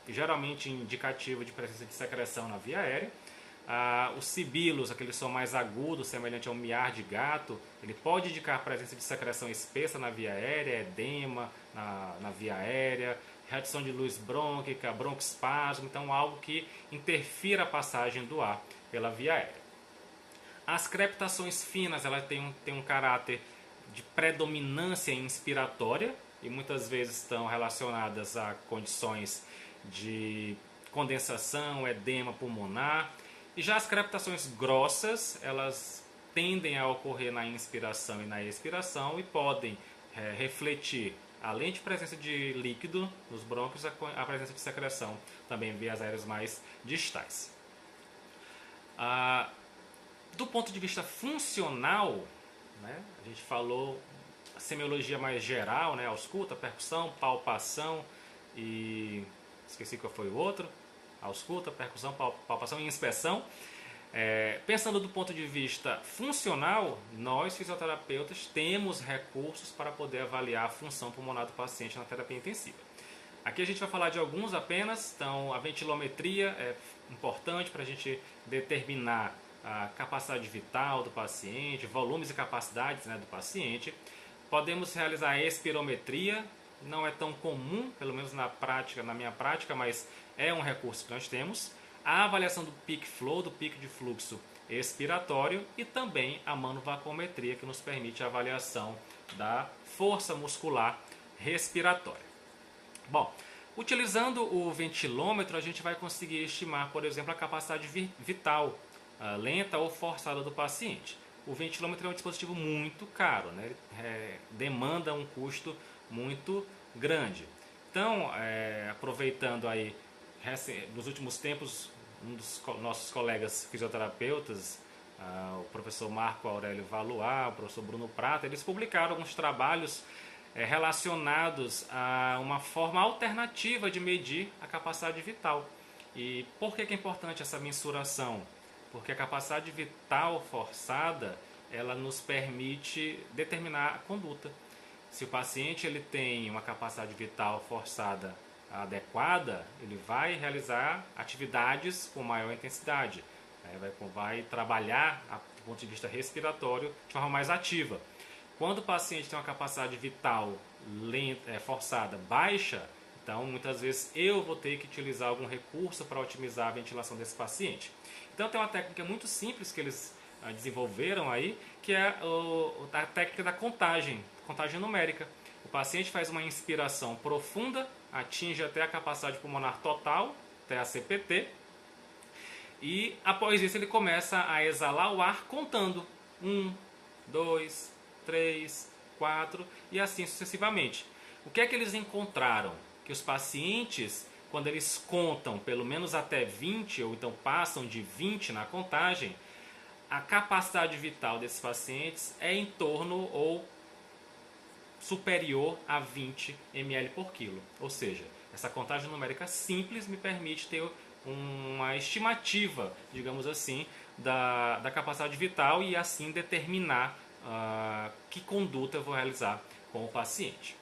geralmente indicativo de presença de secreção na via aérea. Os sibilos, aquele som mais agudo, semelhante a um miar de gato, ele pode indicar a presença de secreção espessa na via aérea, edema na via aérea, redução de luz brônquica, broncoespasmo, então algo que interfira a passagem do ar pela via aérea. As crepitações finas, elas têm um caráter de predominância inspiratória e muitas vezes estão relacionadas a condições de condensação, edema pulmonar. E já as crepitações grossas, elas tendem a ocorrer na inspiração e na expiração e podem refletir, além de presença de líquido nos brônquios, a presença de secreção também em vias aéreas mais distais. Do ponto de vista funcional, né, a gente falou a semiologia mais geral, né, ausculta, percussão, palpação e esqueci qual foi o outro, ausculta, percussão, palpação e inspeção. Pensando do ponto de vista funcional, nós fisioterapeutas temos recursos para poder avaliar a função pulmonar do paciente na terapia intensiva. Aqui a gente vai falar de alguns apenas. Então a ventilometria é importante para a gente determinar a capacidade vital do paciente, volumes e capacidades, né, do paciente. Podemos realizar a espirometria, não é tão comum, pelo menos na minha prática, mas é um recurso que nós temos. A avaliação do peak flow, do pico de fluxo expiratório, e também a manovacometria, que nos permite a avaliação da força muscular respiratória. Bom, utilizando o ventilômetro, a gente vai conseguir estimar, por exemplo, a capacidade vital lenta ou forçada do paciente. O ventilômetro é um dispositivo muito caro, né? Demanda um custo muito grande. Então, aproveitando aí, nos últimos tempos, um dos nossos colegas fisioterapeutas, o professor Marco Aurélio Valois, o professor Bruno Prata, eles publicaram alguns trabalhos relacionados a uma forma alternativa de medir a capacidade vital. E por que é importante essa mensuração? Porque a capacidade vital forçada, ela nos permite determinar a conduta. Se o paciente ele tem uma capacidade vital forçada adequada, ele vai realizar atividades com maior intensidade, vai trabalhar do ponto de vista respiratório de forma mais ativa. Quando o paciente tem uma capacidade vital forçada baixa, então muitas vezes eu vou ter que utilizar algum recurso para otimizar a ventilação desse paciente. Então tem uma técnica muito simples que eles desenvolveram aí, que é a técnica da contagem numérica. O paciente faz uma inspiração profunda, atinge até a capacidade pulmonar total, até a CPT, e após isso ele começa a exalar o ar contando 1, 2, 3, 4 e assim sucessivamente. O que é que eles encontraram? Que os pacientes, quando eles contam pelo menos até 20 ou então passam de 20 na contagem, a capacidade vital desses pacientes é em torno ou superior a 20 ml por quilo. Ou seja, essa contagem numérica simples me permite ter uma estimativa, digamos assim, da capacidade vital e assim determinar que conduta eu vou realizar com o paciente.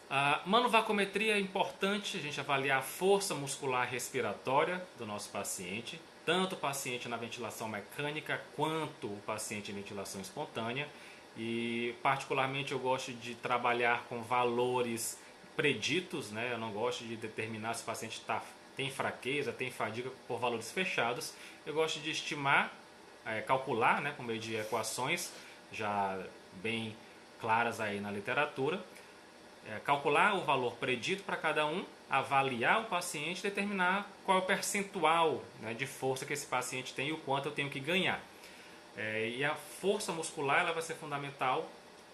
A manovacometria é importante a gente avaliar a força muscular respiratória do nosso paciente, tanto o paciente na ventilação mecânica quanto o paciente em ventilação espontânea. E particularmente eu gosto de trabalhar com valores preditos, né? Eu não gosto de determinar se o paciente tem fraqueza, tem fadiga por valores fechados. Eu gosto de estimar, calcular, né, por meio de equações já bem claras aí na literatura, calcular o valor predito para cada um, avaliar o paciente, determinar qual é o percentual, né, de força que esse paciente tem e o quanto eu tenho que ganhar. E a força muscular ela vai ser fundamental,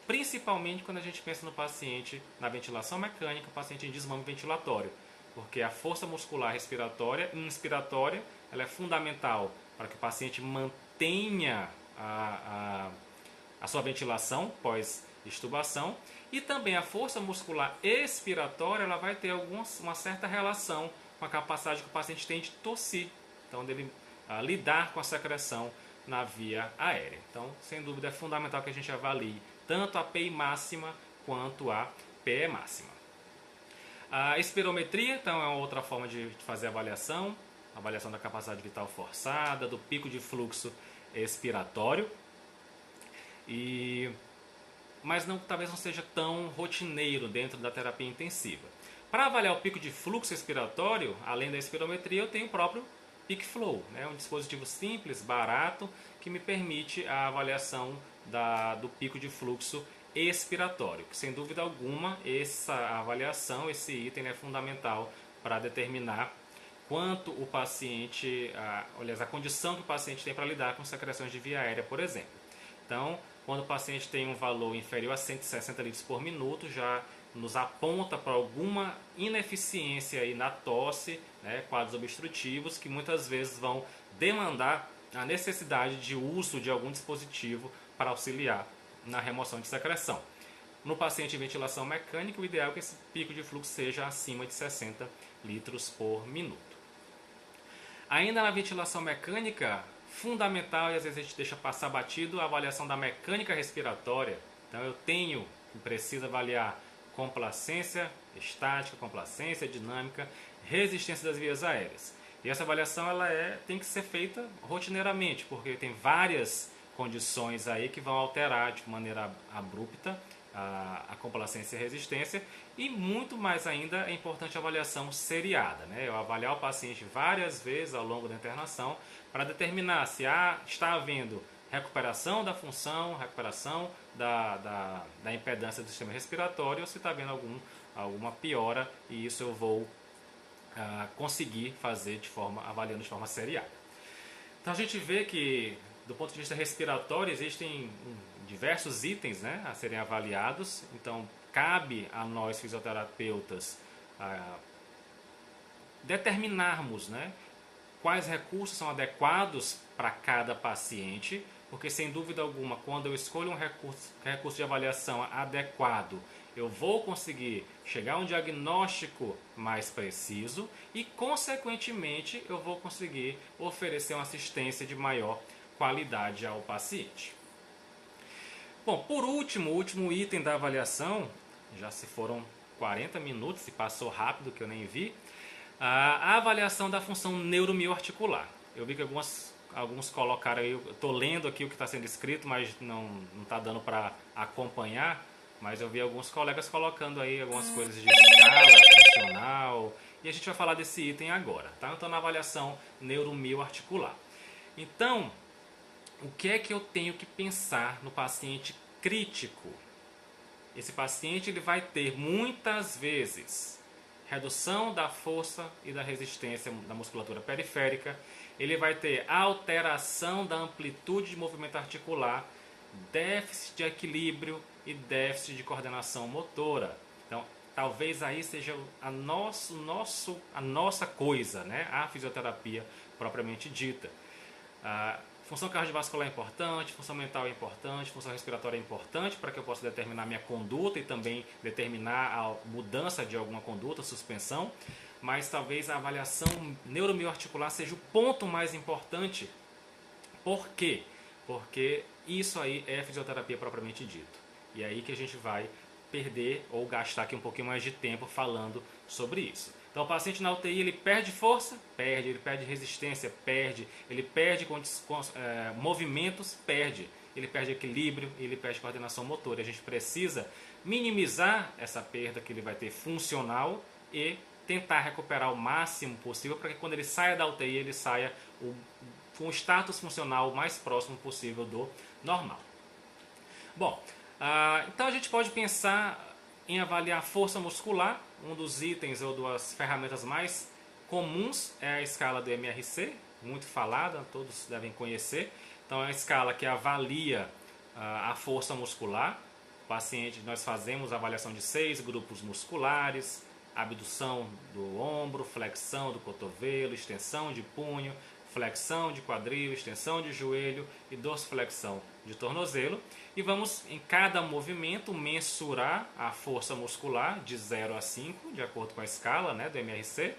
principalmente quando a gente pensa no paciente na ventilação mecânica, o paciente em desmame ventilatório, porque a força muscular respiratória e inspiratória ela é fundamental para que o paciente mantenha a sua ventilação pós-extubação, e também a força muscular expiratória ela vai ter uma certa relação com a capacidade que o paciente tem de tossir, então dele lidar com a secreção na via aérea. Então, sem dúvida, é fundamental que a gente avalie tanto a PI máxima quanto a PE máxima. A espirometria, então, é uma outra forma de fazer avaliação da capacidade vital forçada, do pico de fluxo expiratório, mas talvez não seja tão rotineiro dentro da terapia intensiva. Para avaliar o pico de fluxo expiratório, além da espirometria, eu tenho o próprio PeakFlow, né? Um dispositivo simples, barato, que me permite a avaliação do pico de fluxo expiratório. Que, sem dúvida alguma, essa avaliação, esse item é fundamental para determinar quanto o paciente, a condição que o paciente tem para lidar com secreções de via aérea, por exemplo. Então, quando o paciente tem um valor inferior a 160 litros por minuto, já nos aponta para alguma ineficiência aí na tosse, né, quadros obstrutivos, que muitas vezes vão demandar a necessidade de uso de algum dispositivo para auxiliar na remoção de secreção. No paciente em ventilação mecânica, o ideal é que esse pico de fluxo seja acima de 60 litros por minuto. Ainda na ventilação mecânica, fundamental, e às vezes a gente deixa passar batido, a avaliação da mecânica respiratória. Então eu preciso avaliar complacência estática, complacência dinâmica, resistência das vias aéreas. E essa avaliação tem que ser feita rotineiramente, porque tem várias condições aí que vão alterar de maneira abrupta a complacência e a resistência, e muito mais ainda é importante a avaliação seriada, né? Eu avaliar o paciente várias vezes ao longo da internação para determinar se está havendo recuperação da função, recuperação da impedância do sistema respiratório, ou se está havendo alguma piora, e isso eu vou conseguir fazer avaliando de forma seriada. Então a gente vê que, do ponto de vista respiratório, existem diversos itens, né, a serem avaliados. Então cabe a nós fisioterapeutas determinarmos, né, quais recursos são adequados para cada paciente, porque sem dúvida alguma, quando eu escolho um recurso de avaliação adequado, eu vou conseguir chegar a um diagnóstico mais preciso e, consequentemente, eu vou conseguir oferecer uma assistência de maior qualidade ao paciente. Bom, por último, o último item da avaliação, já se foram 40 minutos e passou rápido que eu nem vi, a avaliação da função neuromioarticular. Eu vi que alguns colocaram aí, eu estou lendo aqui o que está sendo escrito, mas não está dando para acompanhar, mas eu vi alguns colegas colocando aí algumas coisas de escala funcional, e a gente vai falar desse item agora, tá? Então, na avaliação neuromioarticular. Então, o que é que eu tenho que pensar no paciente crítico? Esse paciente ele vai ter muitas vezes redução da força e da resistência da musculatura periférica, ele vai ter alteração da amplitude de movimento articular, déficit de equilíbrio e déficit de coordenação motora. Então, talvez aí seja a nossa coisa, né? A fisioterapia propriamente dita. Função cardiovascular é importante, função mental é importante, função respiratória é importante para que eu possa determinar minha conduta e também determinar a mudança de alguma conduta, suspensão, mas talvez a avaliação neuromioarticular seja o ponto mais importante. Por quê? Porque isso aí é fisioterapia propriamente dito. E é aí que a gente vai perder ou gastar aqui um pouquinho mais de tempo falando sobre isso. Então o paciente na UTI ele perde força, perde, ele perde resistência, perde, ele perde movimentos, perde, ele perde equilíbrio, ele perde coordenação motora. A gente precisa minimizar essa perda que ele vai ter funcional e tentar recuperar o máximo possível para que quando ele saia da UTI ele saia com o status funcional mais próximo possível do normal. Bom, então a gente pode pensar em avaliar a força muscular. Um dos itens ou das ferramentas mais comuns é a escala do MRC, muito falada, todos devem conhecer. Então é uma escala que avalia a força muscular. O paciente, nós fazemos a avaliação de 6 grupos musculares: abdução do ombro, flexão do cotovelo, extensão de punho, flexão de quadril, extensão de joelho e dorsiflexão de tornozelo. E vamos, em cada movimento, mensurar a força muscular de 0 a 5, de acordo com a escala, né, do MRC,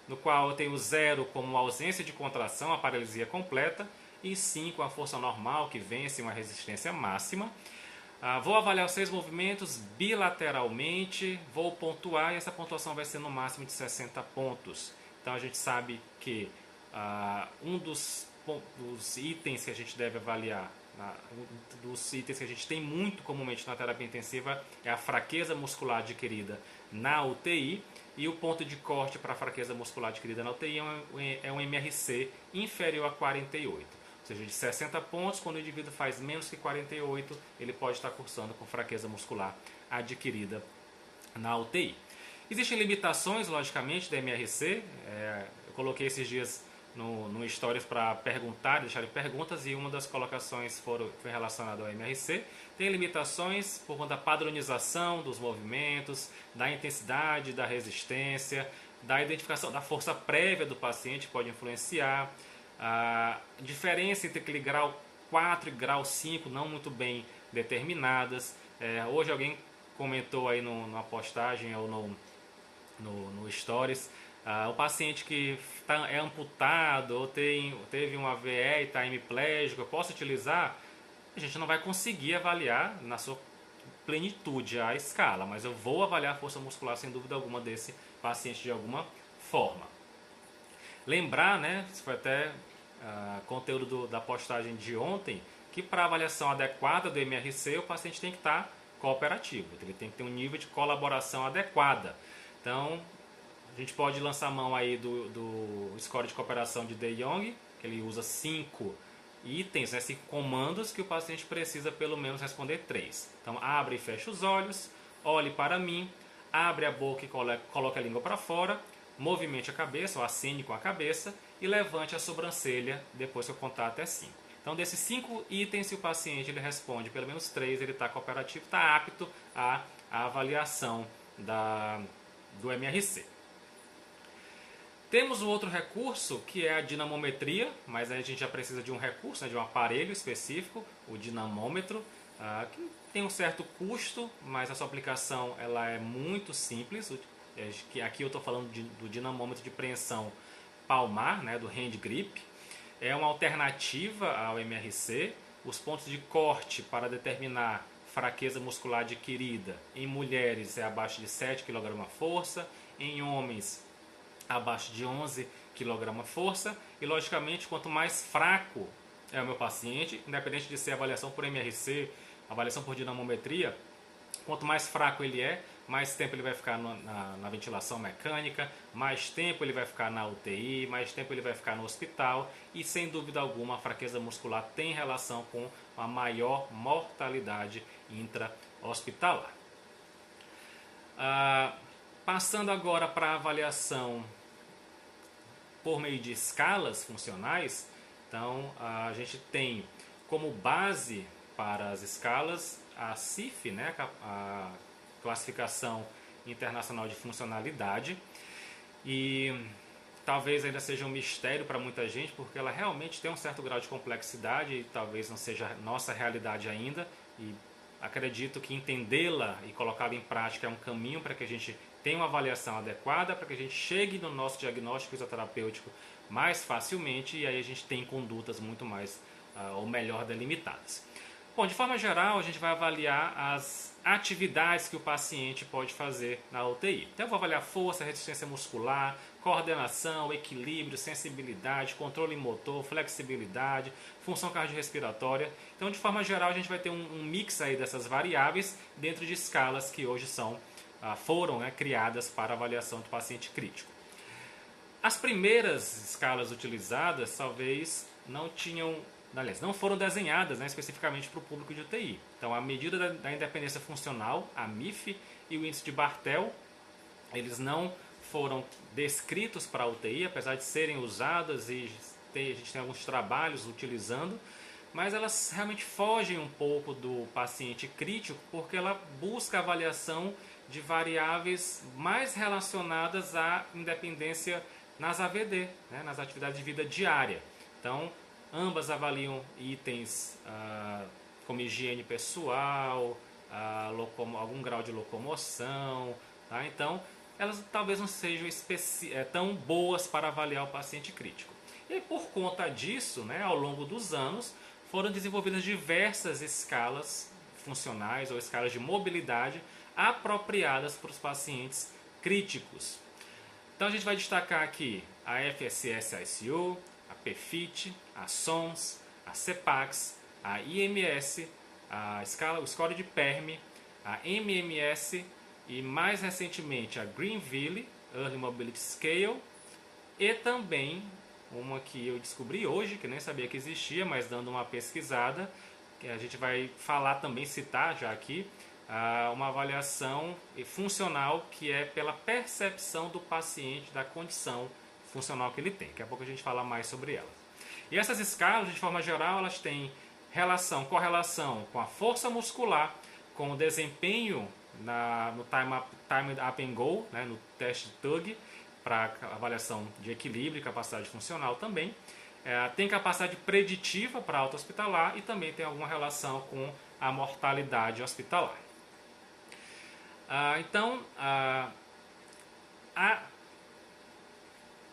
no qual eu tenho 0 como ausência de contração, a paralisia completa, e 5 a força normal, que vence uma resistência máxima. Vou avaliar os 6 movimentos bilateralmente, vou pontuar e essa pontuação vai ser no máximo de 60 pontos. Então a gente sabe que um dos itens que a gente deve avaliar, um dos itens que a gente tem muito comumente na terapia intensiva, é a fraqueza muscular adquirida na UTI. E o ponto de corte para a fraqueza muscular adquirida na UTI é um MRC inferior a 48. Ou seja, de 60 pontos, quando o indivíduo faz menos que 48, ele pode estar cursando com fraqueza muscular adquirida na UTI. Existem limitações, logicamente, da MRC. Eu coloquei esses dias no Stories para perguntar, deixarem perguntas, e uma das colocações foi relacionada ao MRC. Tem limitações por conta da padronização dos movimentos, da intensidade, da resistência, da identificação da força prévia do paciente, pode influenciar. A diferença entre aquele grau 4 e grau 5 não muito bem determinadas. Hoje alguém comentou aí numa postagem ou no Stories, o paciente que é amputado ou teve um AVE e está hemiplégico, eu posso utilizar? A gente não vai conseguir avaliar na sua plenitude a escala, mas eu vou avaliar a força muscular sem dúvida alguma desse paciente de alguma forma. Lembrar, né, isso foi até conteúdo da postagem de ontem, que para avaliação adequada do MRC o paciente tem que estar cooperativo, ele tem que ter um nível de colaboração adequada. Então a gente pode lançar mão aí do score de cooperação de De Jong, que ele usa 5 itens, né, 5 comandos que o paciente precisa pelo menos responder 3. Então abre e fecha os olhos, olhe para mim, abre a boca e coloque a língua para fora, movimente a cabeça, ou acene com a cabeça, e levante a sobrancelha depois que eu contar até 5. Então, desses 5 itens, se o paciente ele responde pelo menos 3, ele está cooperativo, está apto à avaliação do MRC. Temos o outro recurso, que é a dinamometria, mas aí a gente já precisa de um recurso, né, de um aparelho específico, o dinamômetro, que tem um certo custo, mas a sua aplicação ela é muito simples. Aqui eu estou falando do dinamômetro de preensão palmar, né, do hand grip. É uma alternativa ao MRC. Os pontos de corte para determinar fraqueza muscular adquirida em mulheres é abaixo de 7 kg força, em homens abaixo de 11 kg força, e logicamente quanto mais fraco é o meu paciente, independente de ser avaliação por MRC, avaliação por dinamometria, quanto mais fraco ele é, mais tempo ele vai ficar na ventilação mecânica, mais tempo ele vai ficar na UTI, mais tempo ele vai ficar no hospital, e sem dúvida alguma a fraqueza muscular tem relação com a maior mortalidade intra-hospitalar. Passando agora para a avaliação por meio de escalas funcionais, então a gente tem como base para as escalas a CIF, né, a Classificação Internacional de Funcionalidade, e talvez ainda seja um mistério para muita gente, porque ela realmente tem um certo grau de complexidade e talvez não seja a nossa realidade ainda, e acredito que entendê-la e colocá-la em prática é um caminho para que a gente tenha uma avaliação adequada, para que a gente chegue no nosso diagnóstico fisioterapêutico mais facilmente, e aí a gente tem condutas muito mais ou melhor delimitadas. Bom, de forma geral, a gente vai avaliar as atividades que o paciente pode fazer na UTI. Então eu vou avaliar força, resistência muscular, coordenação, equilíbrio, sensibilidade, controle motor, flexibilidade, função cardiorrespiratória. Então, de forma geral, a gente vai ter um mix aí dessas variáveis dentro de escalas que hoje foram, né, criadas para avaliação do paciente crítico. As primeiras escalas utilizadas talvez não foram desenhadas, né, especificamente para o público de UTI. Então, a medida da independência funcional, a MIF, e o índice de Barthel. Eles não foram descritos para a UTI, apesar de serem usadas e a gente tem alguns trabalhos utilizando, mas elas realmente fogem um pouco do paciente crítico porque ela busca avaliação de variáveis mais relacionadas à independência nas AVD, né, nas atividades de vida diária. Então, ambas avaliam itens como higiene pessoal, algum grau de locomoção. Tá? Então, elas talvez não sejam tão boas para avaliar o paciente crítico. E por conta disso, né, ao longo dos anos, foram desenvolvidas diversas escalas funcionais ou escalas de mobilidade apropriadas para os pacientes críticos. Então a gente vai destacar aqui a FSS-ICU, a PFIT, a SOMS, a CPACS, a IMS, o score de PERM, a MMS e mais recentemente a Greenville Early Mobility Scale e também uma que eu descobri hoje, que nem sabia que existia, mas dando uma pesquisada, que a gente vai falar também, citar já aqui, uma avaliação funcional que é pela percepção do paciente da condição funcional que ele tem. Daqui a pouco a gente fala mais sobre ela. E essas escalas, de forma geral, elas têm correlação com a força muscular, com o desempenho no Time Up and Go, né, no teste de TUG, para avaliação de equilíbrio e capacidade funcional também. Tem capacidade preditiva para alta hospitalar e também tem alguma relação com a mortalidade hospitalar. Então, a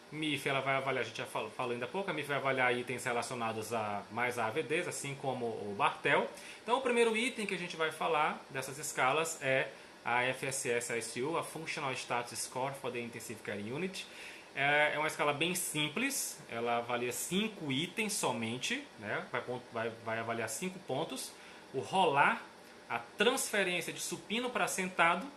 MIF ela vai avaliar, a gente já falou ainda há pouco, a MIF vai avaliar itens relacionados mais a AVDs, assim como o Barthel. Então, o primeiro item que a gente vai falar dessas escalas é a FSS-ICU, a Functional Status Score for the Intensive Care Unit. É uma escala bem simples, ela avalia 5 itens somente, né? vai avaliar 5 pontos. O rolar, a transferência de supino para sentado,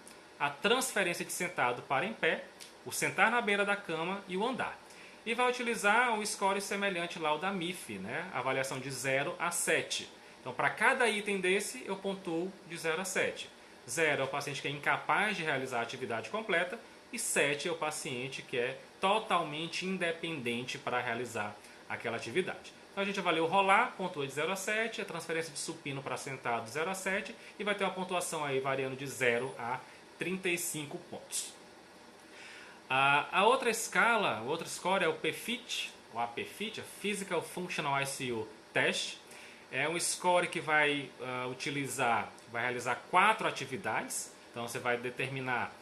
a transferência de sentado para em pé, o sentar na beira da cama e o andar. E vai utilizar o score semelhante lá ao da MIF, né? Avaliação de 0 a 7. Então, para cada item desse, eu pontuo de 0 a 7. 0 é o paciente que é incapaz de realizar a atividade completa e 7 é o paciente que é totalmente independente para realizar aquela atividade. Então a gente avalia o rolar, pontua de 0 a 7, a transferência de supino para sentado de 0 a 7 e vai ter uma pontuação aí variando de 0 a 35 pontos. A outra escala, o outro score é o PFIT, ou APFIT, a Physical Functional ICU Test. É um score que vai vai realizar 4 atividades. Então você vai determinar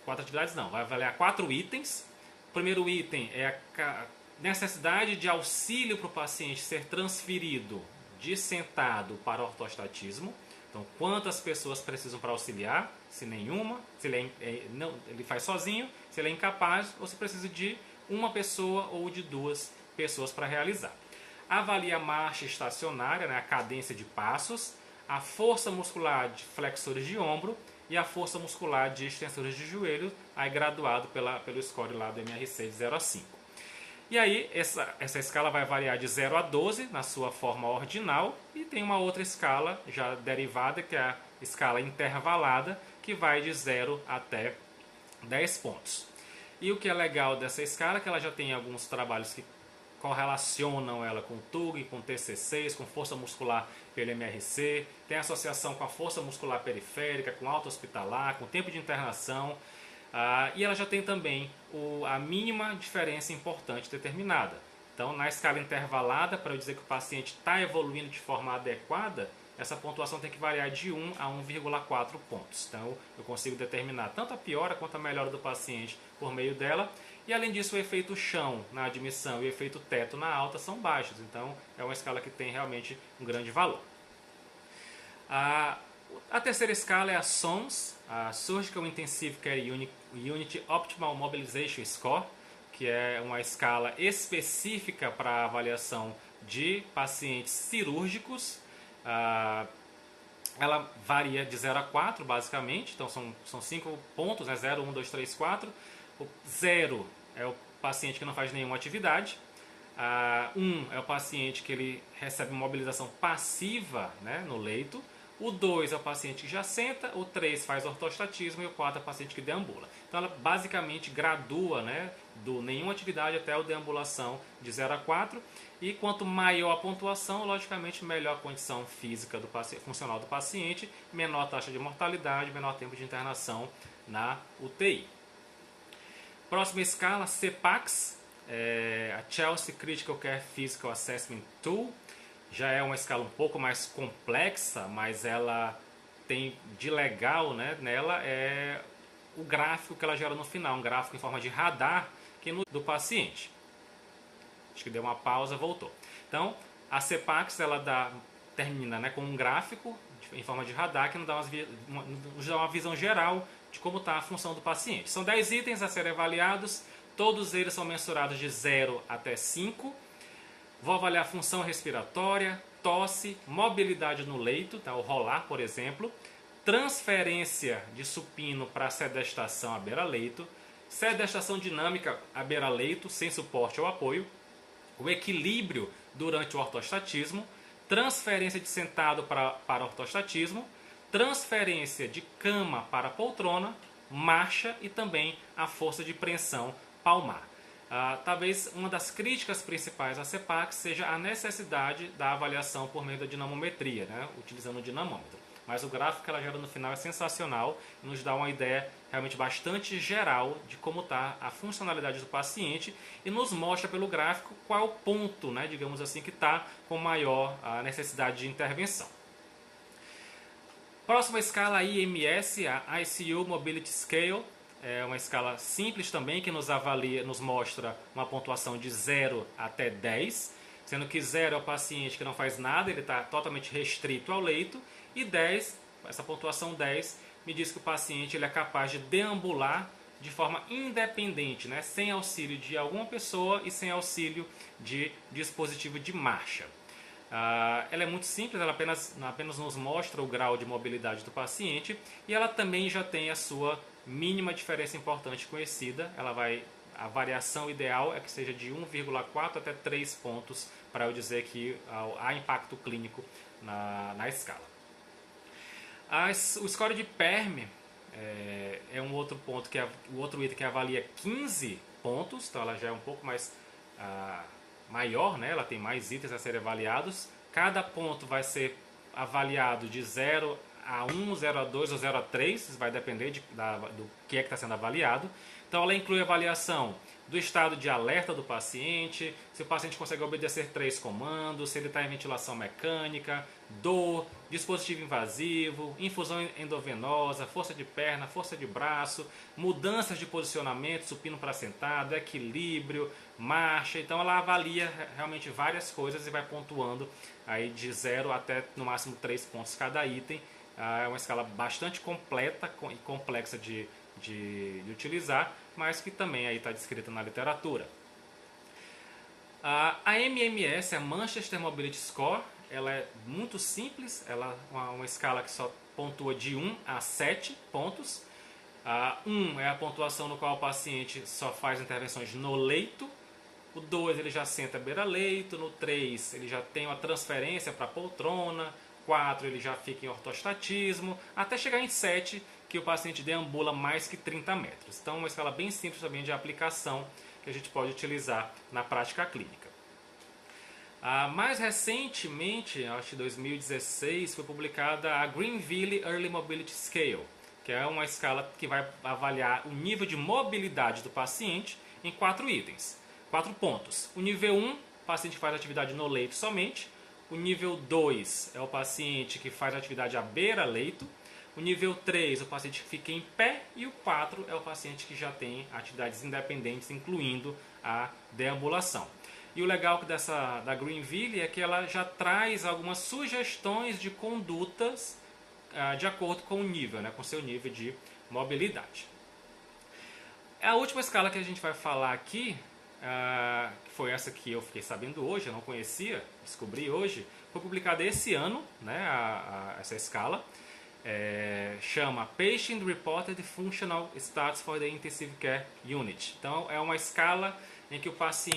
4 atividades não, vai avaliar 4 itens. O primeiro item é a necessidade de auxílio para o paciente ser transferido de sentado para ortostatismo. Então, quantas pessoas precisam para auxiliar? Se nenhuma, se ele faz sozinho, se ele é incapaz, ou se precisa de uma pessoa ou de 2 pessoas para realizar. Avalia a marcha estacionária, né, a cadência de passos, a força muscular de flexores de ombro e a força muscular de extensores de joelho, aí graduado pelo score lá do MRC de 0 a 5. E aí, essa escala vai variar de 0 a 12 na sua forma ordinal e tem uma outra escala já derivada, que é a escala intervalada, que vai de 0 até 10 pontos. E o que é legal dessa escala é que ela já tem alguns trabalhos que correlacionam ela com TUG, com TC6, com força muscular pelo MRC, tem associação com a força muscular periférica, com alta hospitalar, com tempo de internação. E ela já tem também a mínima diferença importante determinada. Então, na escala intervalada, para eu dizer que o paciente está evoluindo de forma adequada, essa pontuação tem que variar de 1 a 1,4 pontos. Então, eu consigo determinar tanto a piora quanto a melhora do paciente por meio dela. E, além disso, o efeito chão na admissão e o efeito teto na alta são baixos. Então, é uma escala que tem realmente um grande valor. A terceira escala é a SOMS, a Surgical Intensive Care Unit Optimal Mobilization Score, que é uma escala específica para a avaliação de pacientes cirúrgicos. Ela varia de 0 a 4, basicamente, então são 5 pontos, né? 0, 1, 2, 3, 4. O 0 é o paciente que não faz nenhuma atividade. 1 é o paciente que ele recebe mobilização passiva, né, no leito. O 2 é o paciente que já senta, o 3 faz ortostatismo e o 4 é o paciente que deambula. Então ela basicamente gradua, né, do nenhuma atividade até o deambulação de 0 a 4. E quanto maior a pontuação, logicamente melhor a condição física do paciente, funcional do paciente, menor a taxa de mortalidade, menor tempo de internação na UTI. Próxima escala, CPACS, a Chelsea Critical Care Physical Assessment Tool. Já é uma escala um pouco mais complexa, mas ela tem de legal, né, nela é o gráfico que ela gera no final, um gráfico em forma de radar do paciente. Acho que deu uma pausa, voltou. Então, a CPACS ela termina, né, com um gráfico em forma de radar que nos dá uma visão geral de como está a função do paciente. São 10 itens a serem avaliados, todos eles são mensurados de 0 até 5. Vou avaliar função respiratória, tosse, mobilidade no leito, tá? O rolar, por exemplo, transferência de supino para sedestação à beira-leito, sedestação dinâmica à beira-leito, sem suporte ou apoio, o equilíbrio durante o ortostatismo, transferência de sentado para ortostatismo, transferência de cama para poltrona, marcha e também a força de preensão palmar. Talvez uma das críticas principais à CPACS seja a necessidade da avaliação por meio da dinamometria, né, utilizando o dinamômetro. Mas o gráfico que ela gera no final é sensacional e nos dá uma ideia realmente bastante geral de como está a funcionalidade do paciente e nos mostra pelo gráfico qual o ponto, né, digamos assim, que está com maior necessidade de intervenção. Próxima escala, a IMS, a ICU Mobility Scale. É uma escala simples também que nos mostra uma pontuação de 0 até 10, sendo que 0 é o paciente que não faz nada, ele está totalmente restrito ao leito, e 10, essa pontuação 10, me diz que o paciente ele é capaz de deambular de forma independente, né, sem auxílio de alguma pessoa e sem auxílio de dispositivo de marcha. Ela é muito simples, ela apenas nos mostra o grau de mobilidade do paciente e ela também já tem a sua mínima diferença importante conhecida. A variação ideal é que seja de 1,4 até 3 pontos para eu dizer que há impacto clínico na escala. O score de PERM é um outro ponto, o outro item que avalia 15 pontos, então ela já é um pouco mais maior, né? Ela tem mais itens a serem avaliados. Cada ponto vai ser avaliado de 0 a 1, 0 a 2 ou 0 a 3, isso vai depender do que é que está sendo avaliado. Então ela inclui a avaliação do estado de alerta do paciente, se o paciente consegue obedecer 3 comandos, se ele está em ventilação mecânica, dor, dispositivo invasivo, infusão endovenosa, força de perna, força de braço, mudanças de posicionamento, supino para sentado, equilíbrio, marcha. Então ela avalia realmente várias coisas e vai pontuando aí de 0 até no máximo 3 pontos cada item. É uma escala bastante completa e complexa de utilizar, mas que também aí está descrita na literatura. A MMS, a Manchester Mobility Score, ela é muito simples, ela é uma escala que só pontua de 1 a 7 pontos. 1 é a pontuação no qual o paciente só faz intervenções no leito. O 2 ele já senta beira-leito, no 3 ele já tem uma transferência para poltrona, 4 ele já fica em ortostatismo, até chegar em 7 que o paciente deambula mais que 30 metros. Então, uma escala bem simples também de aplicação que a gente pode utilizar na prática clínica. Mais recentemente, acho que em 2016, foi publicada a Greenville Early Mobility Scale, que é uma escala que vai avaliar o nível de mobilidade do paciente em 4 itens, 4 pontos. O nível 1, o paciente faz atividade no leito somente. O nível 2 é o paciente que faz atividade à beira-leito. O nível 3, o paciente fica em pé, e o 4 é o paciente que já tem atividades independentes, incluindo a deambulação. E o legal da Greenville é que ela já traz algumas sugestões de condutas de acordo com o nível, né, com o seu nível de mobilidade. A última escala que a gente vai falar aqui, que foi essa que eu fiquei sabendo hoje, eu não conhecia, descobri hoje, foi publicada esse ano, né, essa escala. Chama Patient Reported Functional Status for the Intensive Care Unit. Então é uma escala em que o paciente